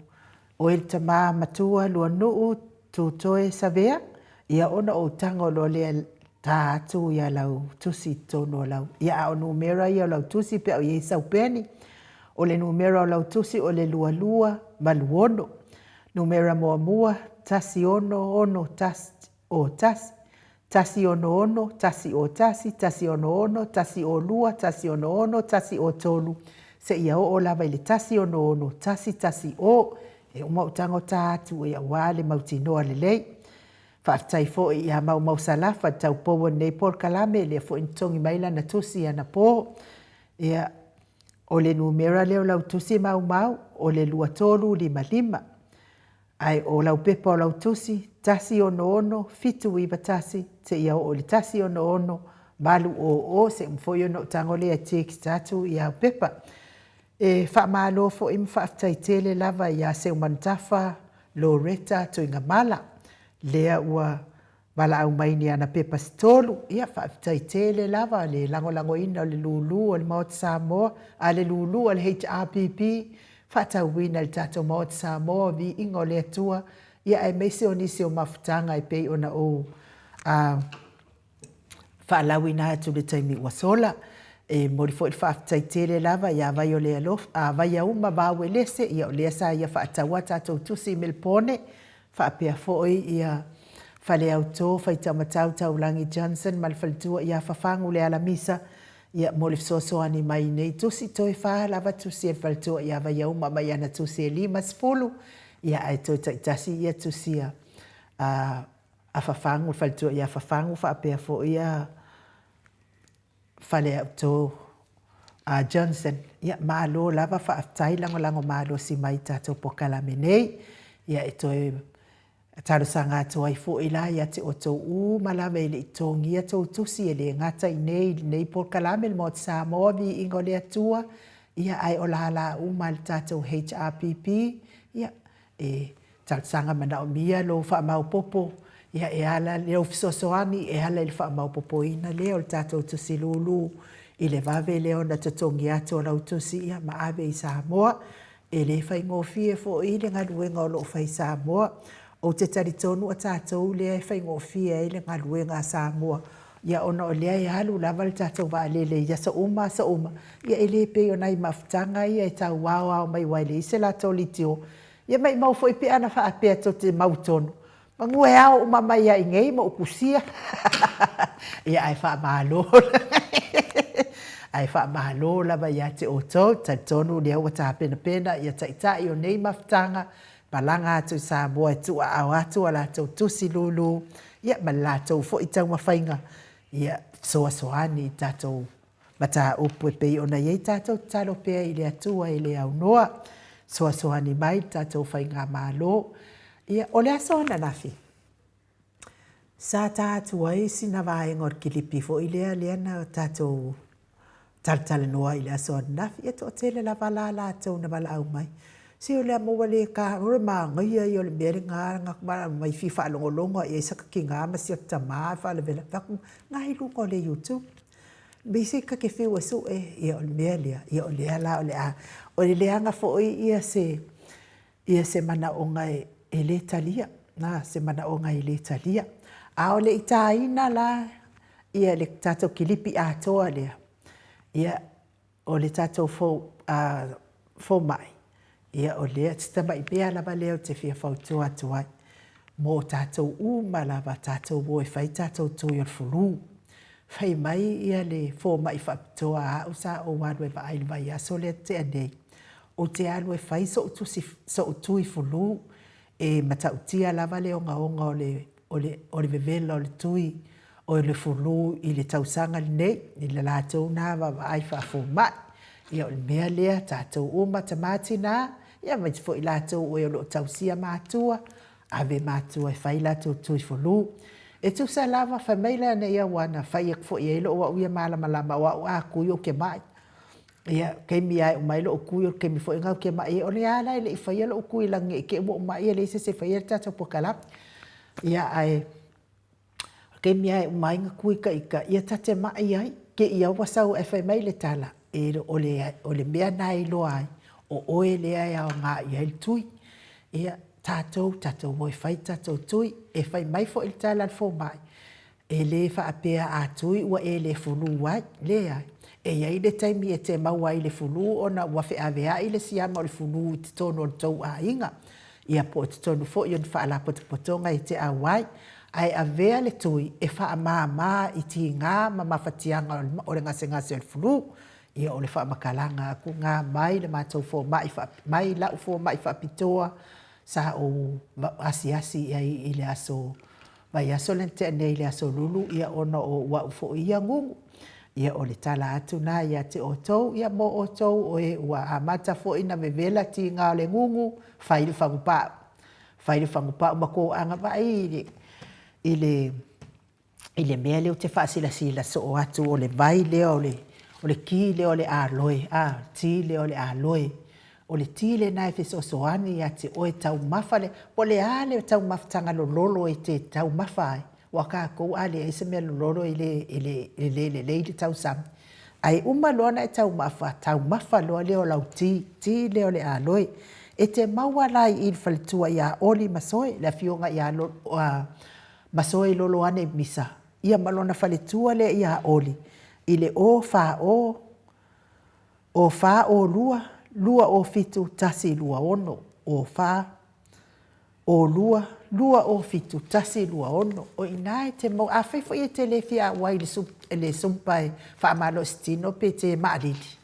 o el tama matua lua nuu tūtoe sa vea ia ona o tango lo le tātu ia lau tusi tono lau. Ia o numera ia lau tusi pe o iei sau peni. O le numera o lau tusi o le lua lua maluono. Numera mua mua, tasi ono, tasi o tasi. Tasi ono, tasi o tasi, tasi ono, tasi o lua, tasi ono, tasi o tolu. Se ia o lava i le tasi ono, tasi o. E o mautango tātu ia wale mautinoa le lei. Whaafitai fo i a mau salafa tau powo nei Paul Kalame le fo intongi maila na tusi ana po. Ia o le numera leo lau tusi mau, o le lua tolu lima. Ai o lau pepa o lau tusi, tasi ono, fitu iwa tasi, te ia o le tasi ono, malu o, se mfoio no tangole a teki tatu ia o pepa. E wha malo fo im whaafitai tele lava ia se umantafa, Loretta, tuinga mala. Lea ua wala au maini ana pepa stolu. Ia whaafitai tele lava le lango ina o le lulu o le Maot Samoa, a le lulu o le HRPP, whaatau wina le tato Maot Samoa vi ingo le atua. Ia ai meise o nisi o mafutanga i pei ona o whaalawina atu le taimi wasola. E mori fo i whaafitai tele lava ia vai o le alof, a vai au ma vawe lese, ia o lea sa ia whaataua tato tusi Melpone, whaapea foi ia whale au tō, whaita matau Taulangi Johnson, malwhalitua ia whafangu le alamisa, ia mori fsoso ani mai nei tusi toi wha lava tusi e whalitua ia vai au ma mai ana tusi e lima spulu, ia ai toi taitasi ia tusi a whafangu, whalitua ia whafangu, whaapea foi ia whale au tō Johnson, ia maalo lava whaafitai lango maalo si mai tato po Kalame nei, ia e toi taro sanga atoa i fo i la ia te o tau malawe i le itongi a tau tusi e le ngata i nei Paul Kalame le Maot Samoa vi ingo le atua, ia ai o la ma le tatou HRPP, ia e taro sanga mana o mia lo wha mau popo, ia e ala le ofisosoani e ala le wha mau popo ina le o le tatou tusi lulu, i le vave leo na tatongi ato lau tusi ia maawe i Samoa, e le whai ngofi e fo i le ngaluenga o lo whai Samoa, o te taritonu a tātou lea e whai ngofi e le ngaluenga Samoa, ia ona o lea e halu lava le tātou wa lele, ia sa uma, ia e le pe o nai mafutanga ia e tau wao mai waile i se la tau litio, ia mai mau fo i pe ana wha apea to te mautonu, mangue au mama ia ingei ma ukusia, ia ai wha malo, ai wha mahalo lava ia te oto, tai tonu lea ua tā pena, ia taitai o nei mafutanga, malanga atu i Samoa e tua au atu a lātou tusi lulu, ia ma lātou fo i tau mawhainga, ia soani i tātou mata upu e pei ona iei tātou talo pea i le atua i le au noa, soani mai tātou whainga malo, ia o le aso na nafi. Sa tātua i sina vaenga kilipi fo i lea na tātou tale noa i le aso na nafi, ia to tele la vala lātou na vala au mai. Si o lea maua le ka ore maangai ai o le mere ngā mai fi whaalongolongo e saka ki ngā masi o tamā whaale vela whaku ngai lungo le YouTube. Bisi ka ke whiu asu e ia o le mea lea, ia o lea la o le a. O le leanga fo ia se mana o ngai e le talia, na se mana o ngai le talia. A o le itaina la ia le tato kilipi a toa lea. Ia o le tato fo mai. Ia o lea tita mai bea lava leo te fia whautua atuai. Mō tātou ma lava tātou wo e whai tātou tui or furu. Whai mai ia le fō mai whapitoa a usa o wadu e vai vai a so lea te anei. O te alu e whai so utui furu e matautia lava leo onga o le vevela o le tui o le furu i le tausanga nei i le lātou nā vai whafo mai. Ia o le mea lea tātou o matamati nā, ia mai te fo i lātou o e o lo tausia mātua, ave mātua e whai lātou tui folu. E tu sa lava whai meila na ia wana, whai e fo i e lo o uia malama o a kui o ke mai. Ia kei mi ai o mai lo o kui o ke mi fo i ngau ke mai, o le ala e le i whai lo o kui langi ke o mai e le se whai e tātou pokalap. Ia ai, kei mi ai o mai ngā kui ka ika, ia tate mai ai, ke ia wasau e whai meile tala. E o le mea nai loa ai, o oe lea ia o ngā ia il tui. Ia tātou o e whai tātou tui, e whai mai fo il tālan fo mai. E le wha apea a tui ua e le fulu wai, le ai. E iai le taimi e te maua i le fulu, ona ua whi awea i le siama o le fulu i te tono o tau a inga. Ia po te tonu fo i on wha ala potonga i te a wai. Ai avea le tui e wha maa i ti ngā ma mawhatianga o le ngase o le fulu. Ia o le wha makalanga ku ngā mai le mātou fo mai lau fo mai wha pitoa. Sa o asi i le aso. Vai aso lente nei le aso lulu ia ona o wa fo ia ngungu. Ia o le tala atu na ia te o tou, ia mo o tou o e ua amata fo ina vevela ti ngā le ngungu, whaile whangupau. Whaile whangupau mako anga vai i le mea leo te whaasila so o atu o le vai leo o le ki leo le aloe, ti leo le aloe. O le tile nai fe soani ia te oe tau mawhale, po le ale tau mawhtanga lolo i te tau mawhai. Waka kou ale e se mea lolo i le tau sami. Ai loana e tau mawha loa leo lau ti leo le aloe. E te maua lai i whalitua ia oli masoe, le fionga ia masoe lolo ane misa. Ia malona whalitua le ia oli. I le o wha o lua o fitu tasi lua ono. O wha o lua o fitu tasi lua ono. O inae te mau a whaifo i te le fia wai le sumpai wha amalo stino pe te maarili.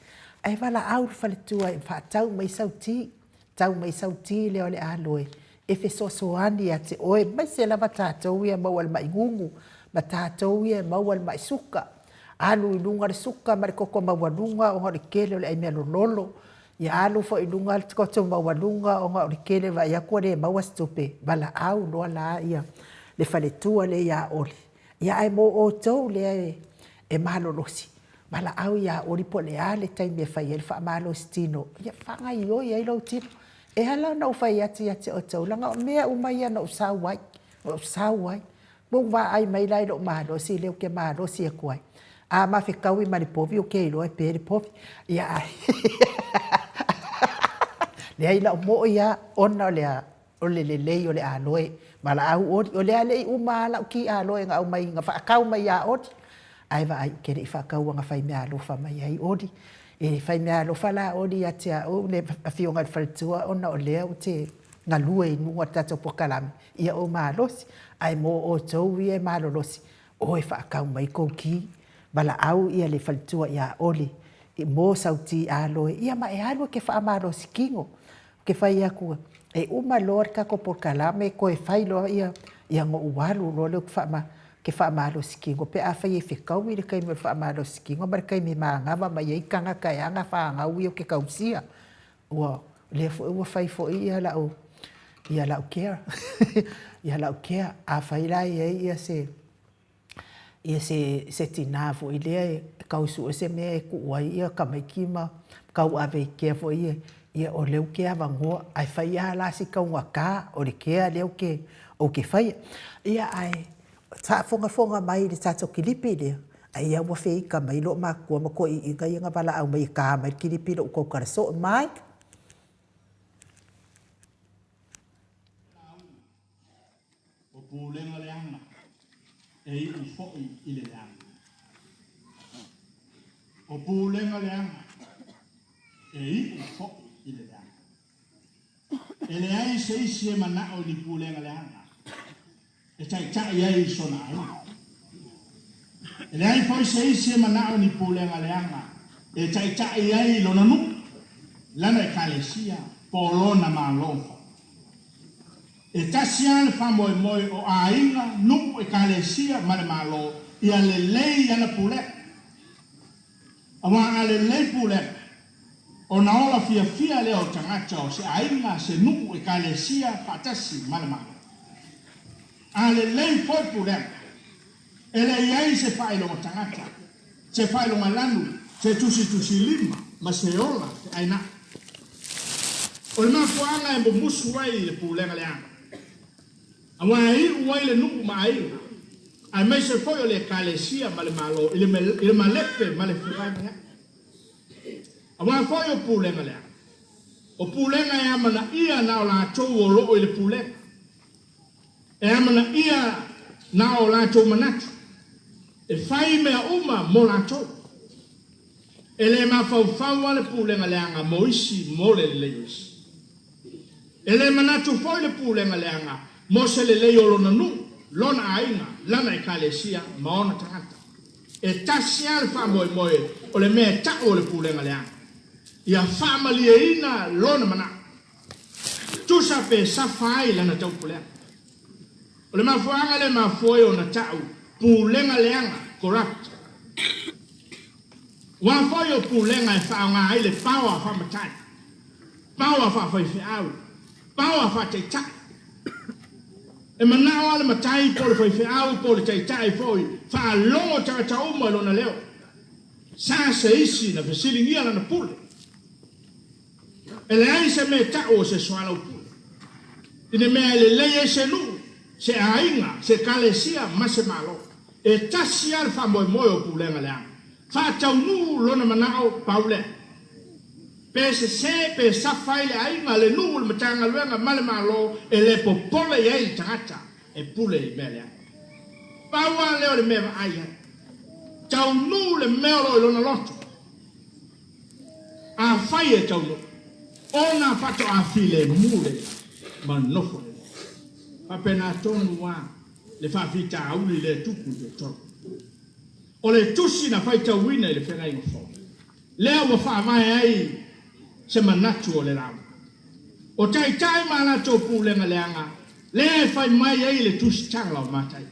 Ai wala au whalitua i wha tau mai sauti. Tau mai sauti leo le aloe. E fe soani a te oe mai se lava tātou ia maual mai ngungu. Ma tātou ia maual mai suka. Alu i lunga le suka ma le koko maualunga o ngā kele o le aimea lolo. Ia alu fo i lunga le koto maualunga o ngā kele va ia kua le maua stupe. Bala au loa la ia le whaletua le ia oli. Ia ai mo o tau le e malolosi. Bala au ia oli po le a le taimi e whai e le wha malo stino. Ia whanga i oi ai lau tino. E hala na whai ati o tau langa o mea umai ana o sawai. O sawai. Mung wa ai mai lai lo malosi leo ke malosi e kuai. A ma fe kaui ma le povi o ke ilo e pe le povi. Ia ai. Le ai la mo ia ona o le lei o le aloe. Ma la au ori. O le alei uma la ki aloe nga au mai nga whaakau mai a ori. Ai va ai kere i whaakau nga whai mea alofa mai ai ori. E whai mea alofa la ori a te a o le whionga le whalitua ona o lea o te ngā lua i nunga tato pokalami. Ia o maa losi. Ai mo o tau i e maa losi. O e whaakau mai kou ki. Bala au ia le whalitua ia oli. I mō sauti aloe. Ia ma e aloe ke wha amaro si kingo. Ke whai akua. E uma loa kako por kalame ko e whai loa ia ngo uwalu loa leo ke wha amaro si kingo. Pe a whai e whikau i le kai me wha amaro si kingo. Mara kai me maa ngama mai ei kanga kai anga wha ngau i o ke kausia. Ua le ua whai fo ia lau. Ia lau kea. Ia lau kea. A whai lai ia se tinafu i lea kausu e se mea e kuuai ia kamaikima kau ave kea fo ia o leu ke avangoa ai whai a lasi kaunga kā o le kea leu ke o ke whai ia ai whaafonga mai le tato kilipi lea ai ia wa whei ka mai lo makua mako i inga i nga wala au mai kā mai kilipi lo kou karaso mai o pūlenga leanga e i fo'i i le leanga. O pūlenga leanga e i fo'i i le leanga. E le ai se isi e manao ni pūlenga leanga. E tai ai sona ai. E le ai foi se isi e manao ni pūlenga leanga. E tai ai lona nu. Lana e kalesia polona malofa. E tasia le whamoe o ainga nuku e kalesia mare malo ia le lei ana pule. Awa le lei pule. O na ola fia leo tangata o se ainga se nuku e kalesia patasi mare malo. A le lei poi pule. E le iai se whaelo o tangata. Se whaelo malanu. Se tusi lima. Ma se ola te aina. O le maa kuanga e mo musu wai le pulenga le anga. Awa ai uai le nuku mai. Ai mai se foi o le kalesia ma le malo. Ile malepe ma le whirai mea. Awa foi o pulenga le anga. O pulenga e amana ia na o la tau o loo i le pulenga. E amana ia na o la tau manatu. E fai mea uma mo la tau. E le mawhauwhau ale pulenga leanga mo isi mo le leo isi. E le manatu foi le pulenga leanga mo se le leo lona nu, lona ainga, lana e kalesia, maona tangata. E tasi ale wha moe moe o le mea tau o le pulenga leanga. Ia whamali e ina lona mana. Tusa pe safai lana tau pulenga. O le mafuanga le mafuoi o na tau, pulenga leanga, corrupt. Wa foi o pulenga e whaonga ai le paua whamatai. Paua whawhai au. Paua whateitai. E manao ale matai po le whai au po le teitai foi. Wha longo tangata uma lona leo. Sa se isi na whesilingia lana pule. E le ai se me tau se swala u pule. Ine mea le leye se lu. Se ainga, se kalesia, ma se malo. E tasi al whamoe moe o pulenga leanga. Whātau nu lona manao paule. Pe se safai le ainga le nu le matanga luenga male malo e le popole e il tangata e pule i melea. Paua leo le meva aia. Tau nu le meolo i lona loto. A fai e tau nu. Ona fato a file mule ma nofo le. Papena tonu wa le whawhita auli le tupu le tonu. O le tusi na fai tau wina i le whenga ingo fo. Leo wa wha mai ai se manatu o le rama. O tai maana tō pūlenga leanga, lea e fai mai ai le tusi tangla o matai.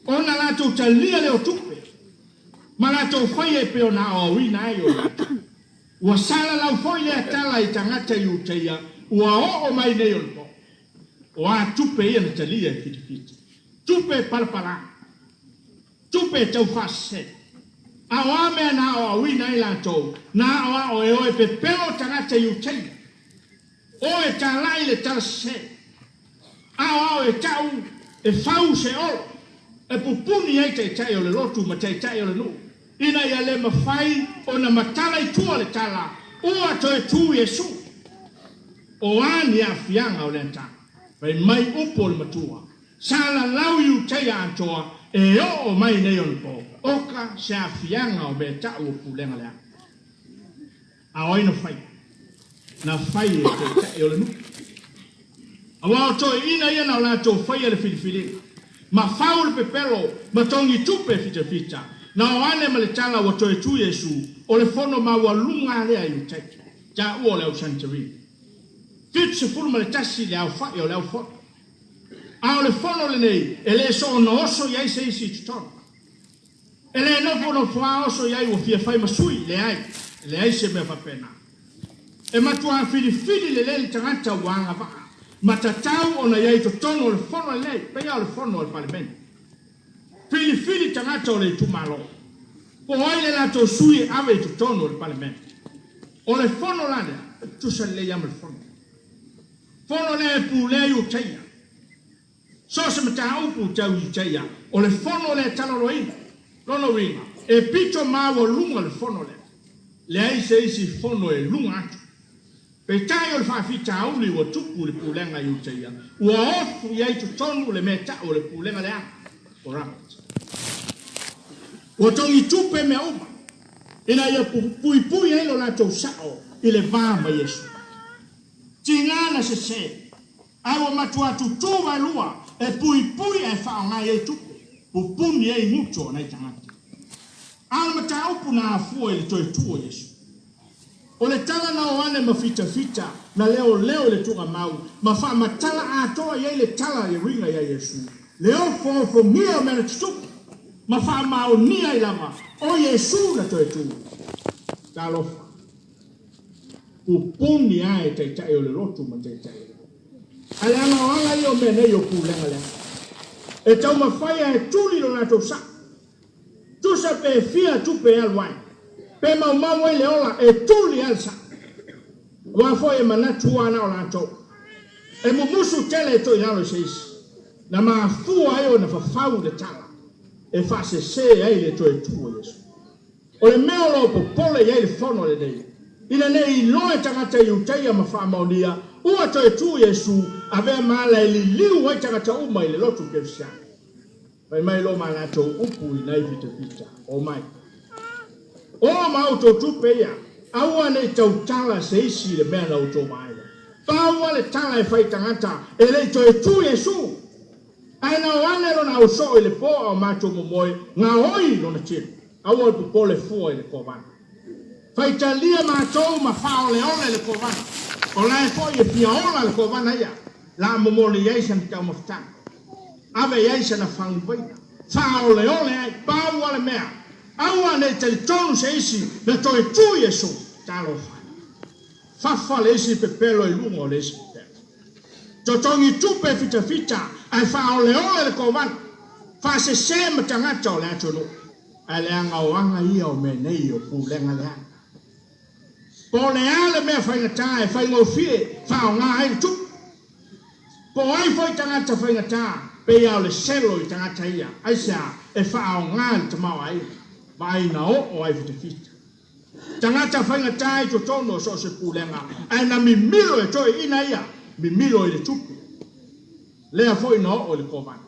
O na la tō talia leo tupe. Ma la tō fai e peo na o wina ai o lata. Ua sala lau foi lea tala i tangata i uteia, ua o mai nei o le po. O a tupe ia na talia e fiti. Tupe parapara. Tupe tau fase. Awa mea na o awi na ila tau. Na awa o e oe pe peo tangata i uteia. O e talai le tala se. Awa o e tau e fau se olo. E pupuni ai te tai o le lotu ma te tai o le nu. Ina ia le mawhai o na matala i tua le tala. Ua to e tu Yesu. O ani a fianga o le tala. Pai mai upo le matua. Sala lau i uteia antoa. E o mai nei on po. Oka se a fianga o me tau o pulenga lea. A oi no fai. Na fai e te tai o le nu. A wao to ina ia na o la to fai e le filifili. Ma fau le pepelo, ma tongi tupe fita. Na o ane ma le tala wa to e tu Yesu. O le fono ma wa lunga lea i uteki. Ja ua leo Santarini. Fit se fulu ma le tasi le au fai o le au fono. A o le fono le nei, e le so no oso iai se isi tutono. E le no fono fua oso iai wa fia fai masui le ai se mea papena. E matua fili le le tangata wanga vaa. Matatau ona iai tutono o le fono le nei, pea o le fono o le palimeni. Fili tangata o le tumalo. Po oi le lato sui ave i tutono o le palimeni. O le fono lane, tu sa le iam le fono. Fono le pu le iu teia. So se mata upu tau i teia. O le fono le talo roina. Lono ringa. E pito mawa lunga le fono le. Le ai se isi fono e lunga atu. Pe tai o le whawhita auli wa tupu le pulenga i teia. Ua ofu i aitu tonu le meta o le pulenga le ana. O ramat. Ua tongi tupe me uma. Ina ia pui e lo la tau sao. I le vama Yesu. Tingana se. Awa matua tutuwa e lua. E pui e whaongai e tupu. Pupuni e mucho na i tangata. Ala mata upu na afua ili toi tua Yesu. O le tala na oane ma fita. Na leo le tunga mau. Ma wha matala atoa ye le tala i ringa ya Yesu. Leo fo mia mena tutupu. Ma wha mao nia i lama. O Yesu na toi tua. Talofa. Pupuni ai te tai o le lotu ma te tai. Ale ana wala i o mene i o pulenga lea. E tau mawhaia e tuli lo nato sa. Tusa pe fia tupe alwai. Pe mau e le ola e tuli al sa. Wafo e manatu ana o nato. E mumusu tele e to i nalo se isi. Na maafua e o na fafau de tala. E fase se e le to e tuo Yesu. O le meolo po pole e le fono le dei. ina nei loe tangata iutai ama whaamaunia, ua toi tu Yesu, ave maala ili liu wai tangata uma ili lotu kefsia. Mai lo malato upu inai vita, o mai. O mauto tupe ia, aua nei tautala seisi le mea na uto mai. Paua le tala e fai tangata, e le toi tu Yesu. Aina wane lo na uso ile po au macho momoe, nga hoi lo na chiru. Aua pupo le fua ile kovana. Fai talia matou ma fao le ole le kovana. O la e fo ye pia ola le kovana ia. La momole yaisa ni tau maftana. Ave yaisa na fangu baina. Fao le ole ai, pau wale mea. Aua ne te tonu se isi, na toi tu Yesu, talo fai. Fafa le isi pepelo e lungo le isi pepelo. Totongi tupe fita, ai fao le ole le kovana. Fa se sema tangata o le atonu. Ai le anga o anga ia o me nei o pu lenga le anga. Po le ale mea fai ngata e fai ngofie, fao ngā hai tu. Po ai fai tangata fai ngata, pe au le selo i tangata ia, ai sea e fao ngā i tamau ai, ma ai na o ai fita. Tangata fai ngata i to tono so se pu lenga, ai na mi milo e toi ina ia, mi milo i le tupu. Lea foi na o le kovana.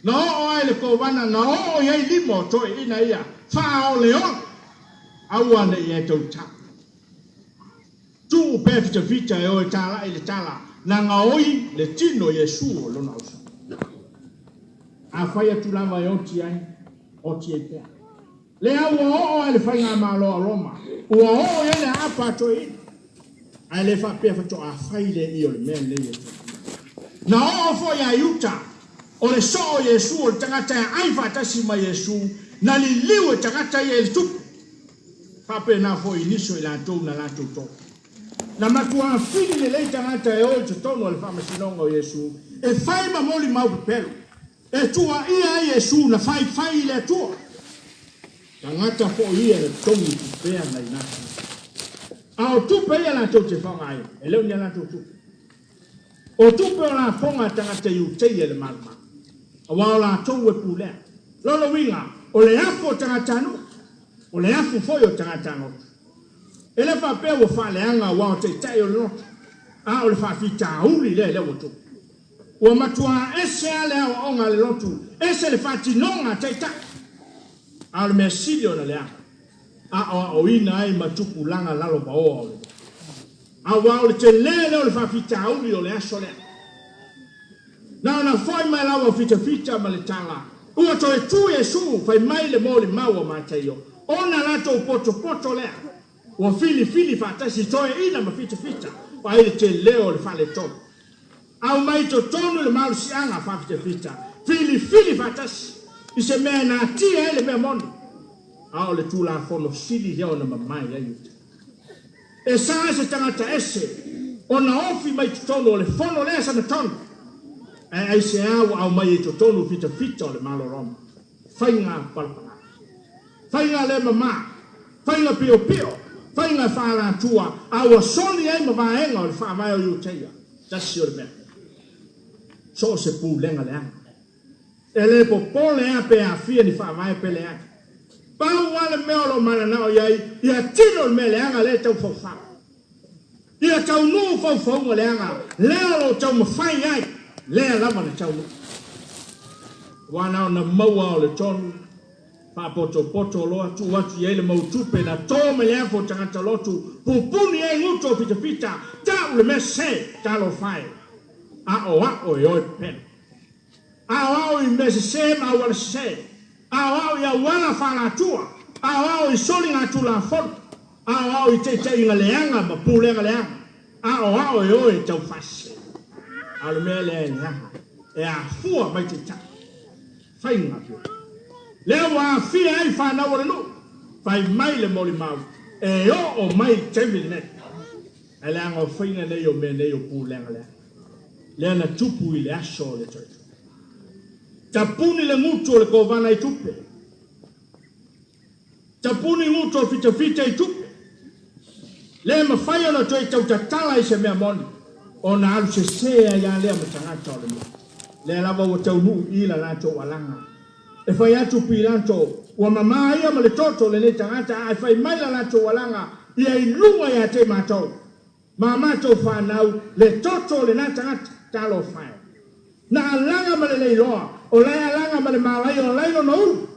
Na o ai le kovana, na o iai limo toi ina ia, fao leon, aua ne ia tau ta. Tu pe fita e o e tala i le tala, na ngaoi le tino Yesu o lona usa. A fai atu lava e oti ai, oti e pea. Le au o ai le fai ngā malo a Roma, ua o e le apa to ina. Ai le fa pea fato a fai le i o le mea le i na o fo ya yuta, o le so o Yesu o le tangata e ai fatasi ma Yesu, na li liu e tangata i e le tupu. Fa pe na fo iniso i la tau na la tau tau. Na matua fili le lei tangata e o te tono le fama sinonga o Yesu, e fai ma moli mau pepelo, e tua ia Yesu na fai le tua. Tangata fo ia le tongi pupea na inati. A o tupe ia la tau te whanga ai, e leo nia la tau tupe. O tupe o la fonga tangata iu teia le malama. A wao la tau e pulea. Lolo winga, o le afo tangata anu, o le afo foi o tangata anu. Ele fa pe o fa le anga wa te tai o no. A o le fa fita uli le o tu. O matua ese ale o onga le lotu. Ese le fa ti nonga te ta. A le mesilio na le a. A o ina ai matuku langa lalo ba o. A wa o le te le o le fa fita uli o le aso le. Na foi mai la o fita ma le tanga. Ua to e tu Yesu fai mai le mo le maua ma te yo. Ona la to poto le. O fili fatasi toe ina ma fita. Pa ele te leo le fale tono. Au mai to tono le malu si anga fa fita. Fili fatasi. I se mea na tia ele mea mono. Au le tu la fono sili leo na mamai ya yuta. E saa se tangata ese. O na ofi mai to tono le fono lea sa na tono. E ai se au mai to tono fita o le malo roma. Fainga palpana. Fainga le mama. Fainga pio. Fai nga whaala tua, awa soni ai ma vaenga o le whaamai o iuteia. Tasi o le mea. So se pū lenga le anga. E le po le a pe a fia ni whaamai pe le anga. Pau wale mea lo mana nao iai, ia tino le mea le anga le tau fau. Ia tau nuu fau le anga, lea lo tau mawhai ai, lea lama le tau nuu. Wanao na maua o le tonu, pa poto lo atu ye le mautupe na tome le afo tangata lotu pupuni e nguto fita ta le mese ta lo fai a o e pen a o i mese ma wala se a o ya wala fala tua a o i soli na tu la fon a o i te inga leanga ma pulenga leanga a o e tau fasi a le mele e a fua mai te ta fai ngapio leo wa fia ai fa na wala no fai mai le moli mau e o mai temi ne ele anga fina ne yo me ne yo pu lenga le na tupu ile aso le toi tapuni le muto le kovana i tupe tapuni muto fita i tupe le ma fai ona toi tau tatala i se mea moni ona alu se sea ya le ma tangata le lava o tau nu ila la to walanga e fai atu pilanto wa mama ia ma le toto le tangata ai fai mai la to walanga ia i lunga ia te mātou. Ma mātou whanau le toto le nā tangata talo whae. Na alanga ma le leiloa, o lai alanga ma le mālai o lai no uru.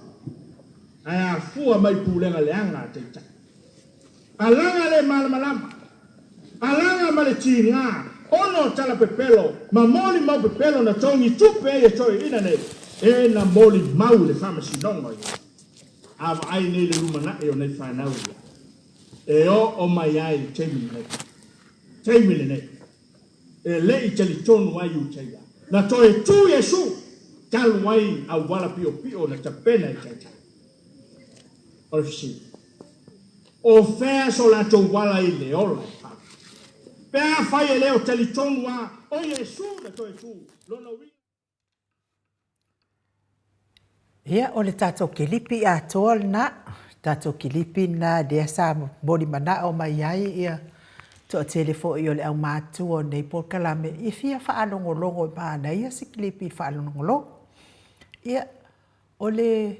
Ai a fua mai pūlenga le anga te tai. Alanga le malamalama. Alanga ma le tīnga. Ono tala pepelo. Ma moli mau pepelo na tongi tupe e toi ina nei. E na moli mau le whamasi nongo ia. Ava ai nei le rumana e o nei whanau ia. E o mai ai teimile nei. Teimile nei. E le i tali tonu ai u teia. Na toe tu Yesu. Talu ai au wala pio pio na tapena i teita. Orfisi. O fea so la to wala i le ola. Pea fai e leo tali tonu a o Yesu na toe tu. Lona wi. Ia o le tātou kilipi a tōl na, tātou kilipi na dea sa bodi mana o mai ai ia tō telefo i o le au mātu o nei por kalame i fia whaalongolongo i pāna ia si kilipi whaalongolongo. Ia o le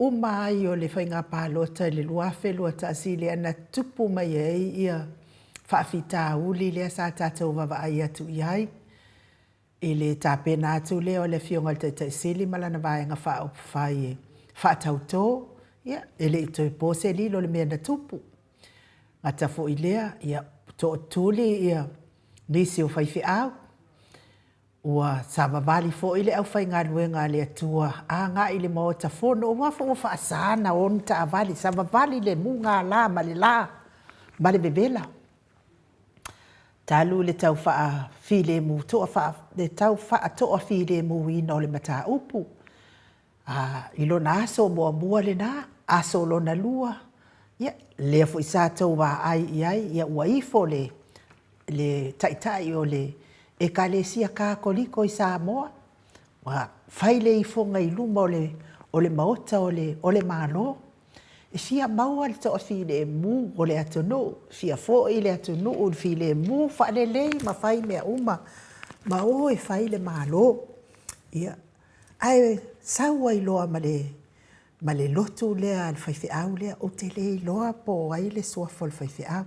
umai o le whainga pālota le luafe lua taasile ana tupu mai ai ia whaafita uli lea sa tātou wawa ai atu i ai. I le tāpena atu leo le fionga te taisili malana vaenga whaopwhai e whaatautō, ia, ele i toi pōse li lo le mea na tupu. Ngata fo i lea, ia, tō tūli, ia, nisi o whaifi au. Ua sāwawali fo i le au whai ngā luenga le atua, a ngā i le maota fono, o wafo o whaasana o nta avali, sāwawali le mu ngā la, ma le bebela. Talu le tau wha file mu, le tau wha toa file mu ino le mata upu. Ilo na aso mua le na, aso lo na lua. Ia, lea fu isa tau wa ai iai, ia ua ifo le taitai o le e ka le sia ka koliko i Samoa. Wa whaile ifo ngai luma o le maota o le malo. E fia maua le toa file mu o le atunu, fia fo i le atunu o file mu, whaale lei ma whai mea uma, ma o e whai le malo. Ia, ai saua i loa ma le lotu lea al whaifi au lea, o te lei loa po ai le suafo al whaifi au.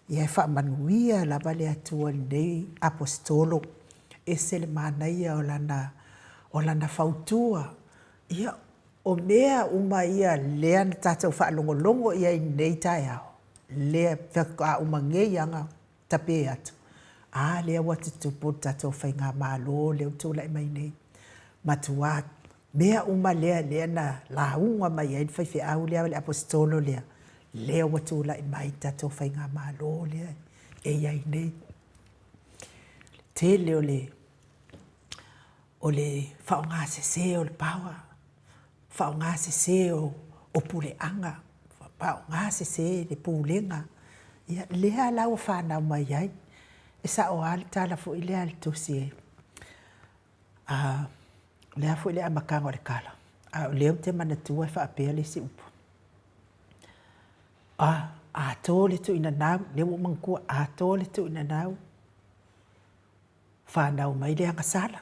Ia e wha manuia la vale atua nei apostolo, e se le manaia o lana whautua. Ia, o mea uma ia lea na tātou whaalongolongo ia i nei tai au. Lea whika uma ngei anga tape atu. Lea watu tupu tātou whai ngā mālo leo tūlai mai nei. Matuat. Mea uma lea na launga mai ai whaifi au lea le apostolo lea. Lea watu lai mai tātou whai ngā mālo lea. E iai nei. Te leo o le whaonga se o le pawa. Whao ngā se o puleanga, whao ngā se le pulenga. Ia lea lau whanau mai ai. E sa o ali tala fu i lea le tusi e. Lea fu i lea makanga o le kala. Leo te manatua e whaapea le si upo. A tō le tu ina nau, leo mangkua a tō le tu ina nau. Whanau mai le anga sala.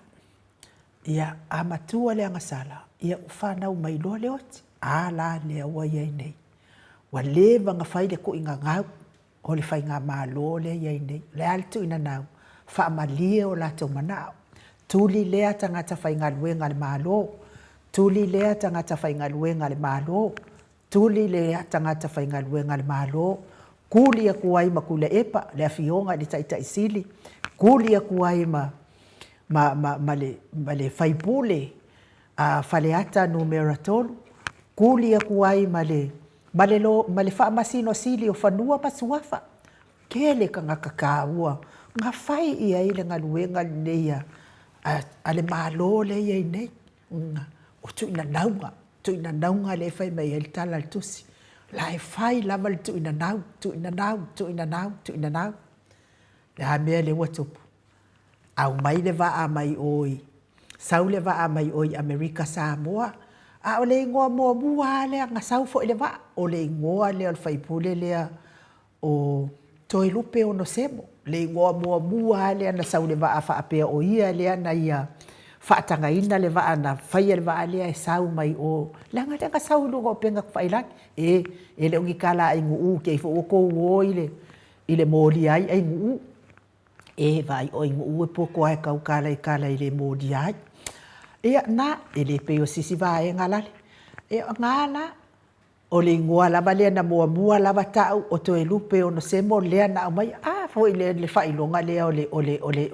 Ia a matua le anga sala. Ia whanau mai loa le oti. La lea ua iai nei. Wa le vanga whai le ko inga ngau. O le whai ngā mālo le iai nei. Le altu ina nau. Wha amalia o lato manao. Tuli lea tangata whai ngā luenga le mālo. Tuli lea tangata whai ngā luenga le mālo. Tuli lea tangata whai ngā luenga le mālo. Kuli a kuai ma kule epa. Le awhionga le taita isili. Kuli a kuai ma le whaipule. Faleata numera tolu, kuli a kuai ma le whaamasino sili o whanua pasuafa. Kele ka ngā kakaua, ngā whai ia i le ngaluenga neia, a le mālo le ia i nei. O tu ina naunga le whai mai el tala le tusi. La e whai lava le tu ina nau. Le hamea le watupu. Au mai le waa mai oi. Sau le waa mai oi Amerika Samoa. O le ingoa mua mua lea ngā sau fo le waa. O le ingoa lea o whaipule lea o toi lupe o no semo. Le ingoa mua mua lea na sau le waa whaapea o ia lea na ia whaatangaina le waa na whaia le waa lea e sau mai o langa sau lunga o penga whailang e le ungi kala ai ngu ke fo o ko o ile mōli ai ngu e vai o ngu e poko ai kau kala ile mōli ai ia na ele pe o sisi vai ngalale e ngala o le ngua lava lea na mua lava tau o to e lupe o no semo lea na mai fo ile le whailonga lea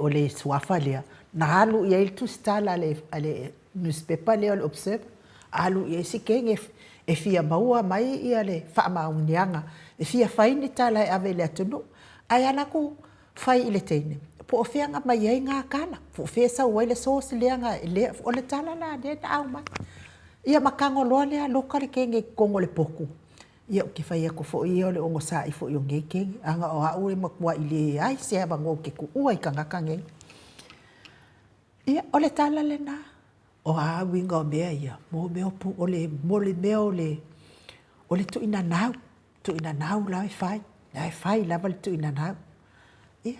o le suafa lea na halu ia il tu stala ale newspaper lea o le observe alu ia si kenge e fia maua mai ia le whaamaunianga e fia whaini tala e ave lea tunu ai ana ku whai ile teine po o whianga mai ai ngā kana po o whia sau waile sosi lea ngā lea o le tala la lea na au mai ia makango loa lea lokale kenge kongo le poku ia o ke whaia ko fo ia o le ongo sa i fo i o ngei kenge anga o au e makua i le ai se haba ngō ke ku ua i kangaka ngei ia o le tala le na o a winga o mea ia mo mea pu o le mea o le tu ina nau la e whai lava le tu ina nau ia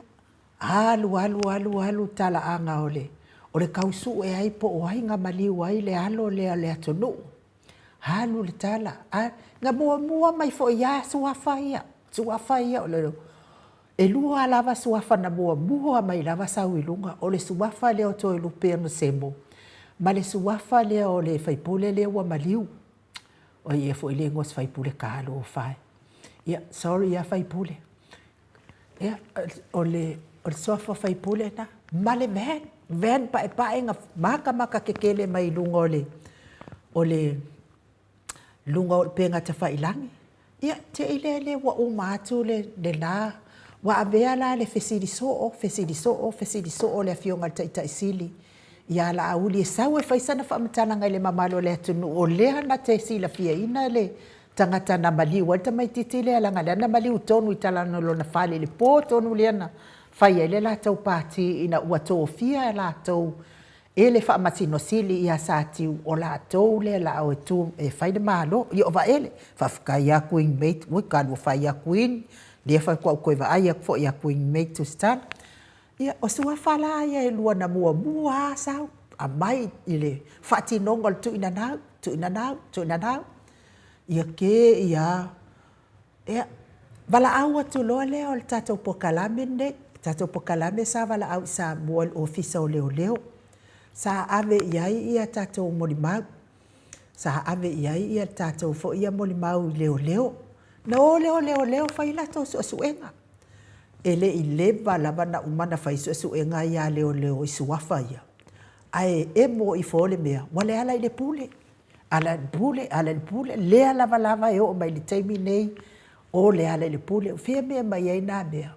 alu tala anga o le kausu e ai po o ai ngā maliu ai le alo le atonu halu le tala ngā mua mai fo ia suafa ia o le e lua lava suafa na mua mai lava sau i lunga o le suafa leo to e lupe no semo ma le suafa leo o le faipule leo wa maliu o ia fo ile ngos faipule ka alo o fai ia sorry ia faipule ia o le suafa faipule na ma le ven pa nga maka kekele mai lunga o le lunga o penga te whailangi ia te ile wa umatu le la wa avea la le fesidi so o le afionga ta isili ia la auli e sau e whaisana whaamatana ngai le mamalo le atunu o lea na te sila fia ina le tangata na maliu walta mai titi le alanga le na maliu tonu i talano lo na whale le pō tonu le ana whaia le la tau pāti ina ua tō fia la tau e le whaamatino sili ia sa tiu o la tau le la au e tu e whaida malo i o va ele whawhkai a kuin mate ui kālu whai a kuin lia whai kua koe va ai a kua i a kuin mate tu stan ia o sua whala ia e lua na mua sao a mai i le whaatinonga tu ina nau ia ke ia wala au atu loa leo le tātou pokalame ne tātou pokalame sa wala au sa mua ofisa o leo sa ave iai ia tātou molimau sa ave iai ia tātou fo ia molimau leo na o leo whaila tau suenga ele i leva lava na umana whai suenga ia leo i suafa ia ai e mo i fole mea wale ala i le pule ala pule lea lava e o mai le taimi nei o le ala i le pule fia mea mai ai nā mea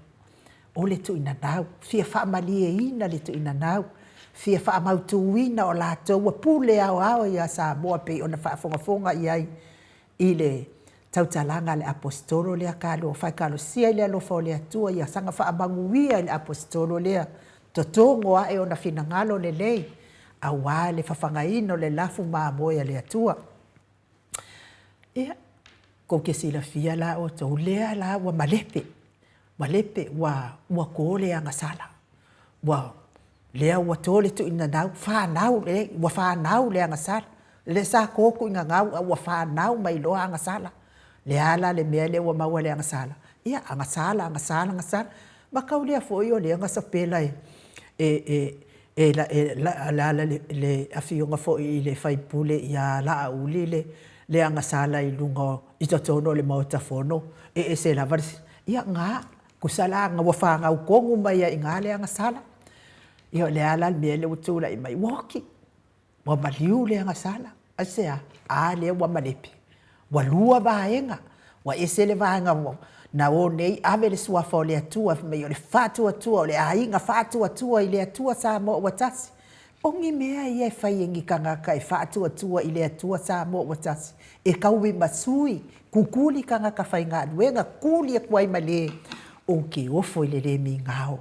o le tu ina nau fia whaamali e ina le tu ina nau fia whaamautuina o lātou a pule ao ia sa moa pe o na whaafongafonga iai i le tautalanga le apostolo lea kālo whai kālo sia lea lofa o lea tua ia sanga whaamanguia le apostolo lea totongo a e o na finangalo le lei a wā le whawhangaino le lafu māmoia lea tua ia ko ke sila fia la o tau lea la wa malepe wa ko lea ngasala wa lea wa tole tu ina nau whanau lea ngasala le sa kōku inga ngau wa whanau mai loa ngasala le ala le mea le wa maua le ngasala ia ngasala makau lea foi o le ngasapela le afionga foi le faipule ia la auli le ngasala i lunga i totono le mautafono e se la varsi ia nga kusala nga wa whanga ukongu mai i ngā le ngasala ia le ala mea le utula i mai walking wa maliu le ngasala asea le wa malepe wa lua vaenga wa ese le vaenga na o nei ave le suafa o le atua mai o le whātua o le ainga whātua i le atua sa mo watasi ongi mea ia e whai engi kangaka e whātua i le atua sa mo watasi e kauwi masui kukuli kangaka whai ngā nuenga kuli e kuai male o ke ofo i le mi ngāo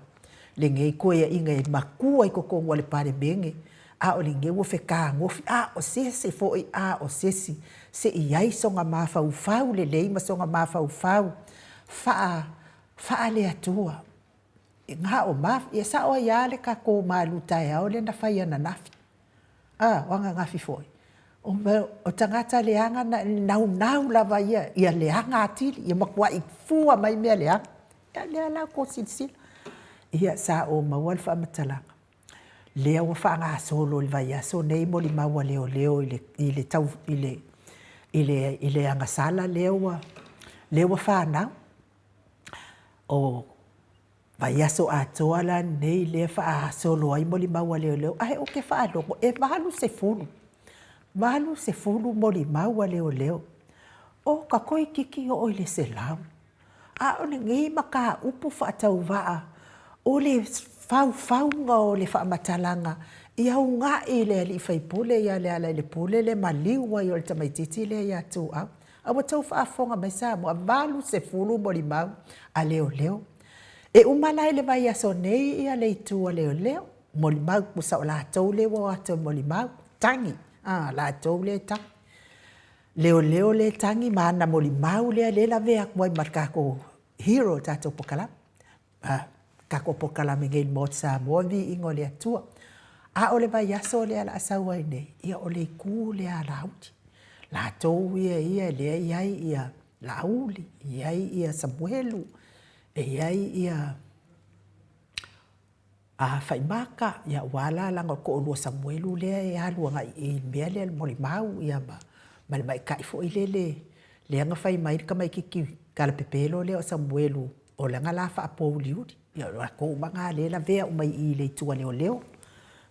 le ngei koe inga e makua i kokongo le pare menge a o le ngei wo wheka ngofi a o sese fo i a o sesi se i ai songa mawhau le leima songa mawhau faa le atua ngā o maf ia sa o ia le ka ko malu tai au le na whai ana nafi wanga ngafi foi. O tangata leanga nau lava ia leanga atili, ia makua I fua mai mea leanga. Ia lea la ko silsila. Ia sa o maua le whaamatala. Lea ua whaanga solo le vai aso nei mo li maua leo I le angasala lea ua whanau. O vai aso atoa la nei lea wha solo ai mo li maua leo. Ahe o ke wha aloko e mahalu se fulu. Mahalu se fulu mo li maua leo. O ka koi kiki o le se lau. A o le ngi maka upu wha tau waa. O le fau o le whaamatalanga I au ngā le ali whaipule ia le ala le pule le maliwa I o le tamaititi le ia tu au. Awa tau whaafonga mai sa mo a malu se fulu mo li mau a leo. E umalai le vai aso nei ia le itua leo. Mo li mau kusa o la tau le wa ato mo li mau. Tangi. La tau le tangi. Leo le tangi maana mo li mau le la vea moi markako hero tato pokala. Kako pokala me ngei mot sa mo vi ingo le atua. A ole vai aso le ala asawa nei. Ia ole ku le ala auti. La tau ia le ia lauli. Ia Samuelu. Ia whaimaka. Ia wala langa ko olua Samuelu le alua ngai I mea le mori mau. Ia ma mai kaifo I le anga whai mai ka mai kiki kala pepelo le o Samuelu. O langa la wha apo liuri. Ia ko manga le la vea umai I le tua leo.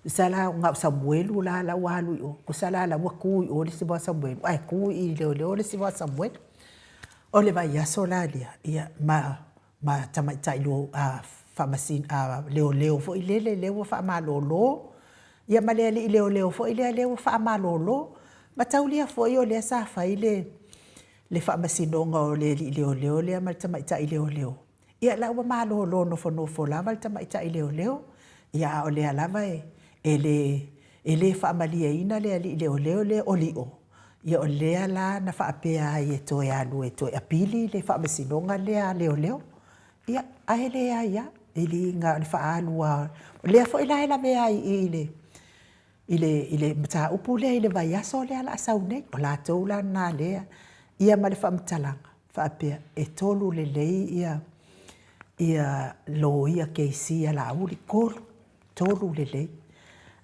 Sala ngau Samuelu la walu o. Ko sala la wakui o le siwa Samuelu. Ai kui I leo le siwa Samuelu. O le vai aso la lea. Ia ma tamaitai lo whamasin leo fo I leo whamalolo. Ia ma lea li leo fo I leo whamalolo. Ma taulia fo I o lea sa whai le whamasinonga o le leo lea ma tamaitai leo. Ia la ua malolo nofo lava le tamaitai leo. Ia o lea lava le whaamalia ina lea li leo le olio. Ia o lea la na whaapea e toe alu e toe apili le whaamasinonga leo. Ia ahe lea ia. Ili ngā whaalua. Lea fo ila hela mea ile mta upu lea ile vai aso lea la asau nei. O la tau la nā lea. Ia ma le whaamatalanga. Whaapea e tolu le lei ia lo ia keisi ia la uli kolu. Tolu le lei.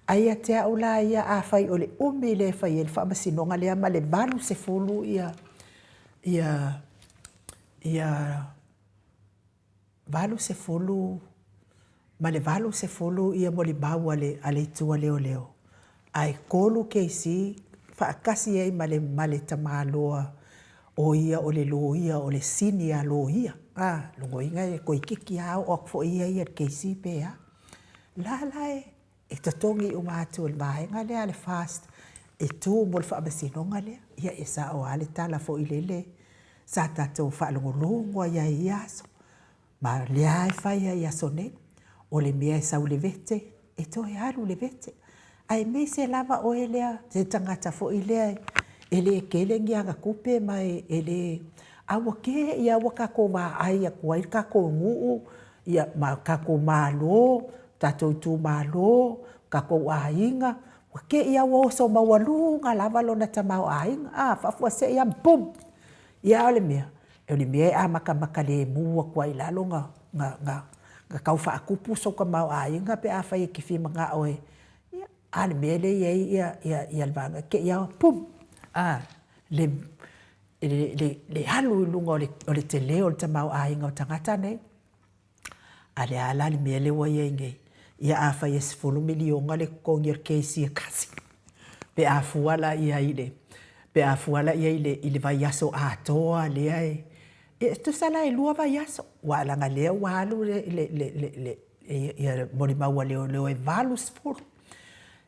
Aia te au la ia a whai o le umi le whai e le whaamasinonga lea ma le malu se fulu valu se fulu ma le valu se fulu ia mo li bau ale tua leo. Ai kolu keisi whaakasi ei ma le tamaloa o ia o le lo ia o le sini a lo ia. Lungo inga e koi kiki au okfo ia keisi pea. La e tatongi o mātua le mahenga lea le fast. E tū mo le whaabasinonga lea. Ia e sa o ale tala fo I lele. Sa tatou whaalongolongo ia aso. Ma lea e whaia ia sone. O le mea e sau le vete. E toe alu le vete. Ai me se lava o e lea. Se tangata fo I lea. E le kelengi anga kupe mai e le. Awa ke ia wakako ma ai a kuai kako nguu. Ia ma kako malo. Tatou tu malo. Kako ainga. Wake ia woso mawalunga lava lona tamau ainga. Fafua se ia bum. Ia ole mea. Ole mea a maka le mua kuai lalo nga kau whaakupu so ka mau ainga pe a whai ki whima ngā oe. Ale mea le ia lwanga. Ke ia pum. Le halu lunga o le te leo le tamau ainga o tangata nei. Ale ala le mea le wa ia ingei. Ia a whai e 10 milionga le kongir keisi e kasi. Pe a fuala ia ile. Pe a fuala ia ile vai aso a toa lea e. E tu sala e lua vai aso. Walanga lea walu ia mori maua leo e valu 10.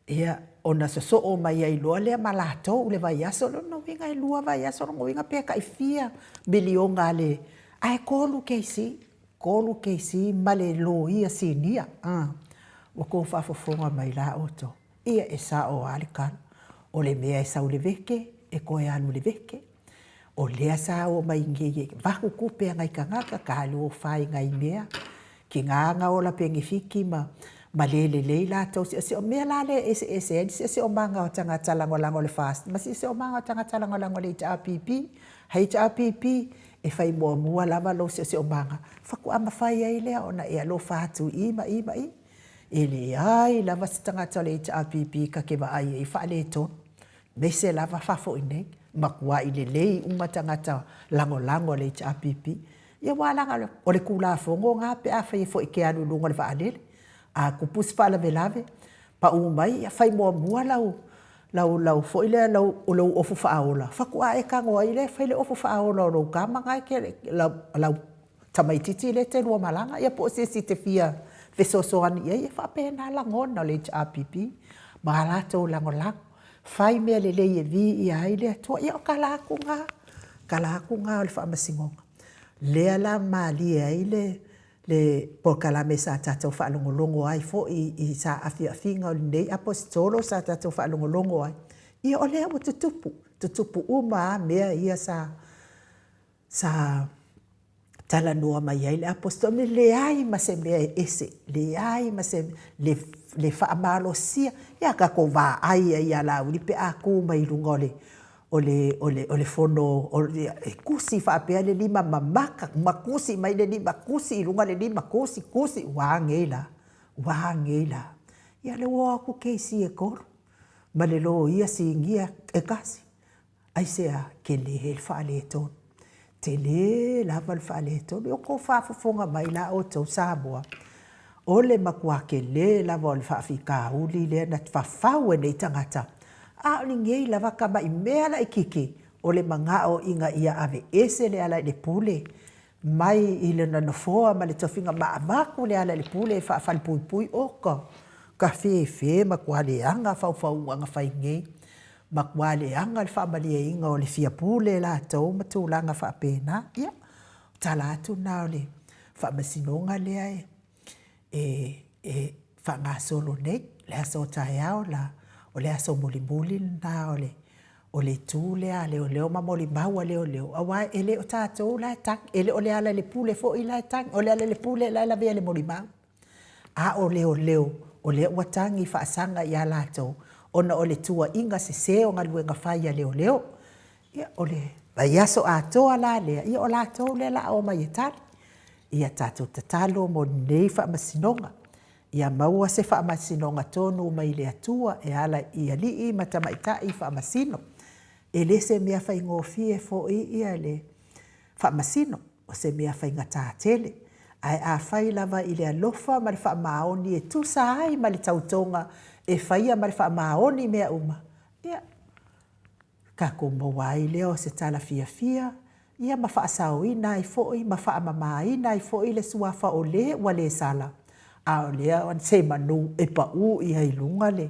Ia ona so o mai ai loa lea malato le vai aso no winga e lua vai aso no winga pe ka ifia milionga le. Ai kolu keisi male lo ia sinia. Wa ko whaafofonga mai la oto. Ia e sa o alikan. O le mea e sau le veke, e koe anu le veke. O lea sa o mai ngeye. Vaku kupe ngai ka ngaka ka alu o whai ngai mea. Ki nganga o la pengi fiki ma ma le latou se o mea la le se o manga o tangata langolango le fast ma se o manga o tangata langolango le HRPP e fai mua lava lo se o manga faku ama fai ai le ona e alo fatu ima e le ai lava se tangata le HRPP ka ke va ai e fa le to me se lava fa fo ine ma kua i le uma tangata langolango le HRPP ia wala o le kula fongo nga pe a fai fo ke anu lunga le va ale a kupus fa la velave pa umai ia fai mua lau fo ile lau ofu fa aola fa ku e ka ngo ile fa ile ofu fa aola ro ka manga ke lau tamaititi le te lua malanga ia po se te fia fe so ani ia fa pena la ngona le HRPP ma la to langola fai me le vi ia ile to ia kala ku nga le fa masingonga le ala mali ile le pokalame sa tatou whaalongolongo ai fo i sa awhiawhinga o nei apostolo sa tatou whaalongolongo ai. Ia o lea mo tutupu uma mea ia sa talanua mai ai le apostolo le ai ma se mea ese, le ai ma se le whaamalo sia, ia ka ko wā ai ia la uri pe a ku mai rungole. O le fono o le kusi fa pe le lima mamaka makusi mai le lima kusi lunga le lima kusi wangela ia le wa ku ke si e kor ma le lo ia singia e kasi ai sea ke le hel fa le ton te le la val fa le ton o ko fa fonga mai la o to sabua o le makua ke le la vol fa fika uli le na fa fa we nei tangata a ninguei lava kama i mea la ikiki o le mangao inga ia ave ese le ala le pule mai i le nanofoa ma le tofinga maamaku le ala le pule fa fal pui oka ka fe ma kwa le anga fau anga fai ngei ma kwa le anga le fa malia inga o le fia pule la tau matulanga fa pena ia talatu na le fa masinonga le ai fa ngasolo nei le aso taiao la o le aso muli na o le tu le ale o le o mamoli maua le o awa ele o tatou la tak ele o le ala le pule fo i la tak o le ala le pule la vea le moli mau a o le watangi fa sanga ya lato ona o le tua inga se o ngalue nga fai leo ia o le vai aso a toa la le ia o lato le la o mai tali ia tatou tatalo mo nei fa masinonga ia maua se fa masinonga tonu mai le atua e ala ia li matamaita i fa masino e le se mea fai ngofie fo ia le fa masino o se mea fai ngata tele ai a fai lava i le alofa ma le fa maoni e tu sai ma le tautonga e fai ma le fa maoni mea uma ia ka ko mawai leo se tala fia ia ma fa sauina i fo i ma fa mamaina i fo i le suafa o le wale sala a lea on se manu e pa u ia i lunga le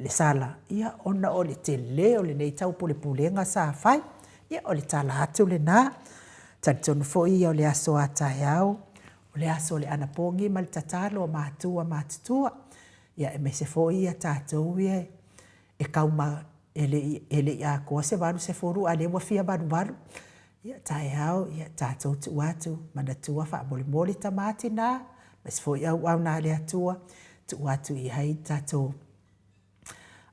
sala ia ona o le tele o le nei tau pulenga sa fai ia o le tala atu le na talitonu fo ia o le aso ataiao o le aso le anapongi ma le tatalo matutua ia e mese fo ia tatou ia e kauma ele ia koa se vanu se foru a le wafia vanuvalu ia taiao ia tatou tuatu manatua fa'amolimoli tamati na mas foi au na le atua tuatu i hai tatou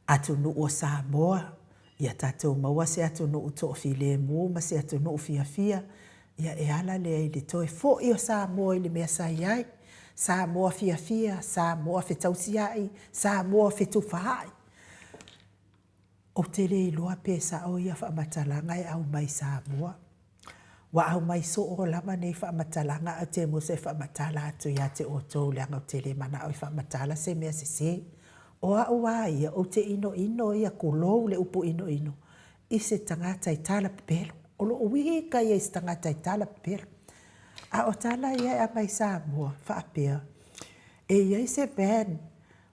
atu nu o Samoa ia tatou maua se atu nu to filemu ma se atu nu fia ia e ala le toe fo i o Samoa i le mea sai ai Samoa fia Samoa fetausiai Samoa fetufai o tele i loa pesa o ia whamatalanga e au mai Samoa. Wa au mai so o lama nei whamatalanga a te mo se whamatala atu ia te o tau leanga o tele mana o whamatala se mea se. O a ua ia o te ino ia kulou le upu ino. I se tangata i tala pepelo. O lo uika ia i se tangata i tala pepelo. A o tala ia a mai Samoa whaapea. E ia i se ben.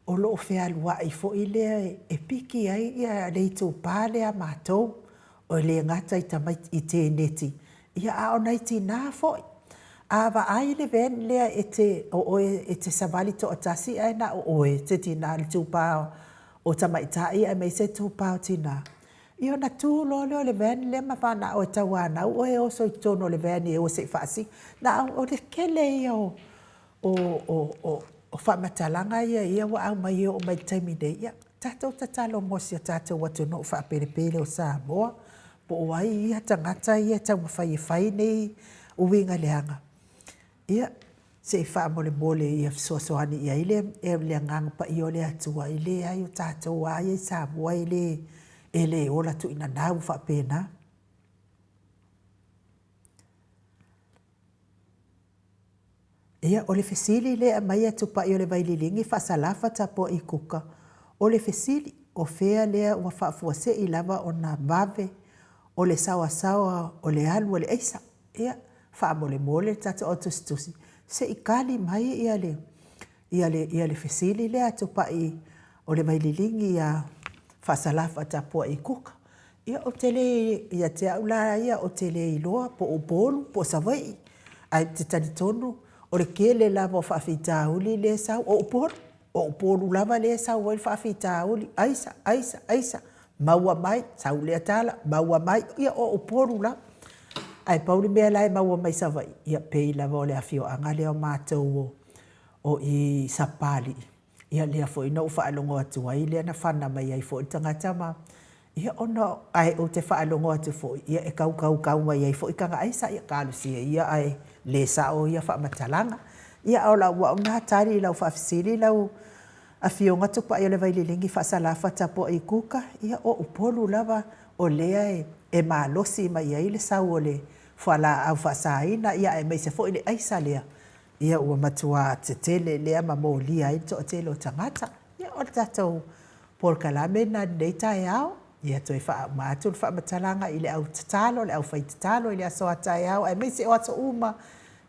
O lo fea lua i fo i lea e piki ai ia leitou pāle a mātou o le ngata i tamai i te neti. Ia a o nei tina foi. A wa ai le ven lea e te savali to atasi ai na o oe te tina le tupao o tamaitai ai mai se tupao tina. Ia na tu lo le ven le ma whana o tawana o e o so i tono le ven e o se fasi. Na o le kele ia o o whamatalanga ia wa au mai o mai taimi nei ia. Tātou tatalo mosi a tātou watu no whaperepere o Samoa. Po o ai ia tangata ia tau mawhai nei uwinga leanga. Ia se wha mole ia soasoani ia ile e le ngang pa i o le atua ile ai o tātou ai i Samoa ile ele ola tu ina nau whapena. Ia o le fesili le a mai atu pa i o le vaililingi whasalafa tapo i kuka. O le fesili o fea lea ua whaafua i lava o na vave o le sawa o le alu o le eisa. Ia mole tata o tustusi. Se i kali mai ia le fesili le atu pa i o le vaililingi ia whasalafa tapo i kuka. Ia o tele ia te aula ia o tele i loa po o bolu po savai. Ai te tani tonu. O le kele lava o whaafitauli le sau o upolu lava le sau o le whaafitauli aisa maua mai sau le atala maua mai ia o upolu la ai pauli mea lai maua mai savai ia pei lava o le afio anga le o mātou o i sapali ia lea fo ina u whaalongo atu ai lea na whana mai ai fo i tangata ma ia ono ai o te whaalongo atu fo ia e kau mai ai fo i kanga aisa ia kālusia ia ai le sao ia whaamatalanga. Ia o la ua una tari lau whaafisiri lau a fionga tupa i o le vaililingi whaasalafa tapo i kuka. Ia o upolu lava o lea e maalosi mai ai le sau o le whala au whaasaina. Ia e meise fo i le aisa lea. Ia ua matua te tele lea mamoli ai to tele o tangata. Ia o tatou Paul Kalame na neita e au. Ia toi maatul whaamatalanga i le au tatalo, le au whaitatalo, i le aso atai au. Ai meise o ato uma.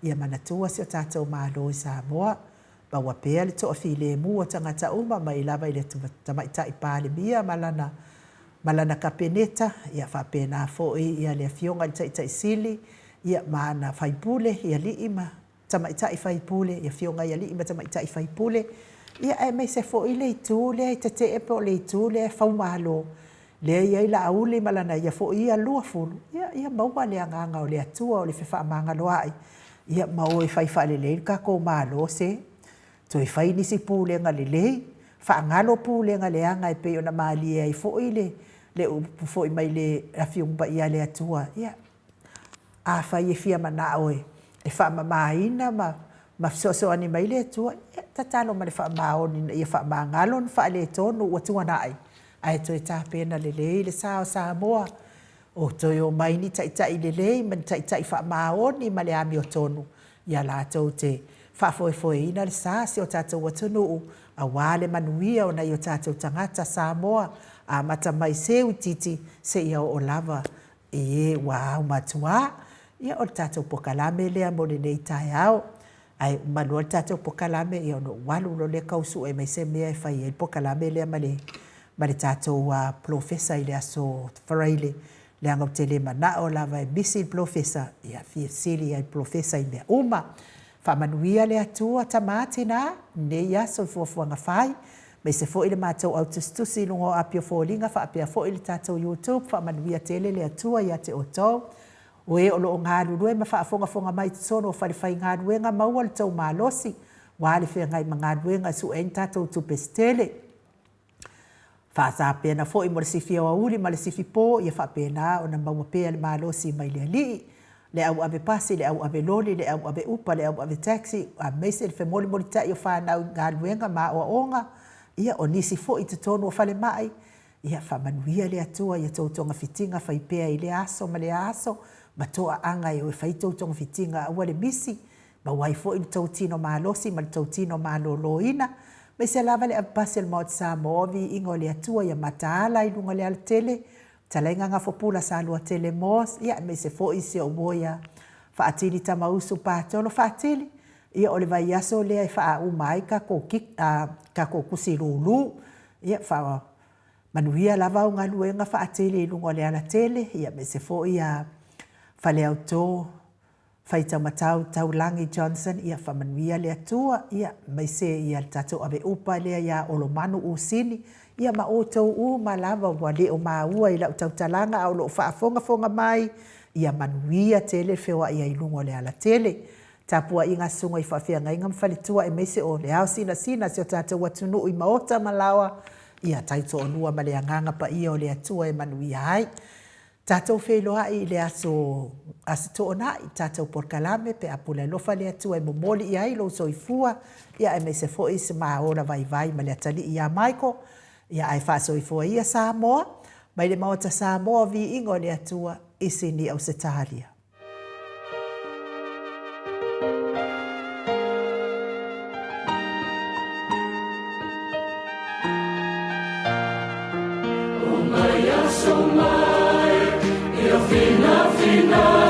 Ia manatua si o tātou mālo i Samoa. Baua pēa le toa while mua tangata uma mai lava i le tamaita i pāle mia malana kapeneta. Ia whapena fōi ia le fionga i taita i sili. Ia maana whaipule ia li ima tamaita i whaipule. Ia fionga ia li ima tamaita i whaipule. Ia ai mai se fōi le i tūle i te te epo le i tūle e whaumalo. Lea ia i la aule malana ia fōi ia lua fulu. Ia maua le anganga o le atua o le whiwha amanga loai. Ia mau e whai whalelei ka ko malo se. To e whai nisi pūlenga lelei. Whaangalo pūlenga leanga e peo na maali e fōi le upu fōi mai le rafiumba ia le atua. Ia a whai e fia mana oe. E wha mamaina ma fisoso ani mai le atua. Ia tatalo ma le wha maoni ia wha maangalo ni wha le tonu ua tua ai. Ai to e tāpena lelei le sao Samoa. O toi o mai ni taitai lelei, man taitai wha maoni ma le ami o tonu. Ia la tau te whafoe ina le sāsi o tātou watunu a wale manuia o nei o tātou tangata Samoa. A mata mai seu titi se ia o lava e wau matua. Ia o tātou pokalame lea mo le nei tai au. Ai manua tātou pokalame ia ono walu lo le kausu e mai se mea e whai e pokalame lea ma le tātou professor i le aso wharaile. Le anga tele mana o lava e misi professor ia sili ai professor i mea uma. Whamanuia le atua tamati na ne ia so fuafuanga whai. Me se fo ile mātou autostusi lungo apio fōlinga whaapea fo ile tātou YouTube. Whamanuia tele le atua ia te otou. O e o loo ngā rurue ma whaafonga mai te sono o whariwhai ngā ruenga maua le tau mālosi. Wāle whea ngai ma ngā ruenga su en tātou tupestele. Whaasa pēna fo i mo le sifi o auli ma le sifi pō ia wha pēna o na maua pēa le mālosi mai le alii. Le au ave pasi, le au ave loli, le au ave upa, le au ave taxi. A meise le whemoli moli tai o whanau ngā ruenga ma o onga. Ia o nisi fo i te tonu o whale mai. Ia whamanuia le atua ia tautonga fitinga whai pēa i le aso ma le aso. Ma toa anga e o whai tautonga fitinga aua le misi. Ma wai fo i le tautino mālosi ma le tautino māloloina. Me se lava le apasi al maot Samoa vi ingo le atua ia mataala i lunga le al tele. Talainga ngā fopula sa alua tele mos. Ia me se fo i se o moia. Whaatili tamausu pātolo whaatili. Ia o le vai aso lea i wha umai ka ko kusi lulu. Ia wha manuia lava o ngā luenga whaatili i lunga le ala tele. Ia me se fo i a whale au tō. Whaita matau Taulangi Johnson ia whamanuia le atua. Ia mai se ia tatou ave upa lea ia olo manu usini. Ia ma o tau u ma lava wa le o maua i lau tau talanga au lo whaafonga mai. Ia manuia tele whiwa ia ilungo le ala tele. tapua i ngā sunga i whawhianga inga mwhalitua e meise o le au sina se o tātou atunu i maota malawa ia taito onua ma le anganga pa ia o le atua e manui ai. Tātou wheloa i le aso asito ona i tātou porkalame pe apula lofa le atua e momoli i ai lo soifua ia e meise fo i se maa ora vai ma le atali i a Michael ia ai wha soifua ia Samoa mai le maota Samoa vi ingo le atua i sini au Setalia. Fina, fina.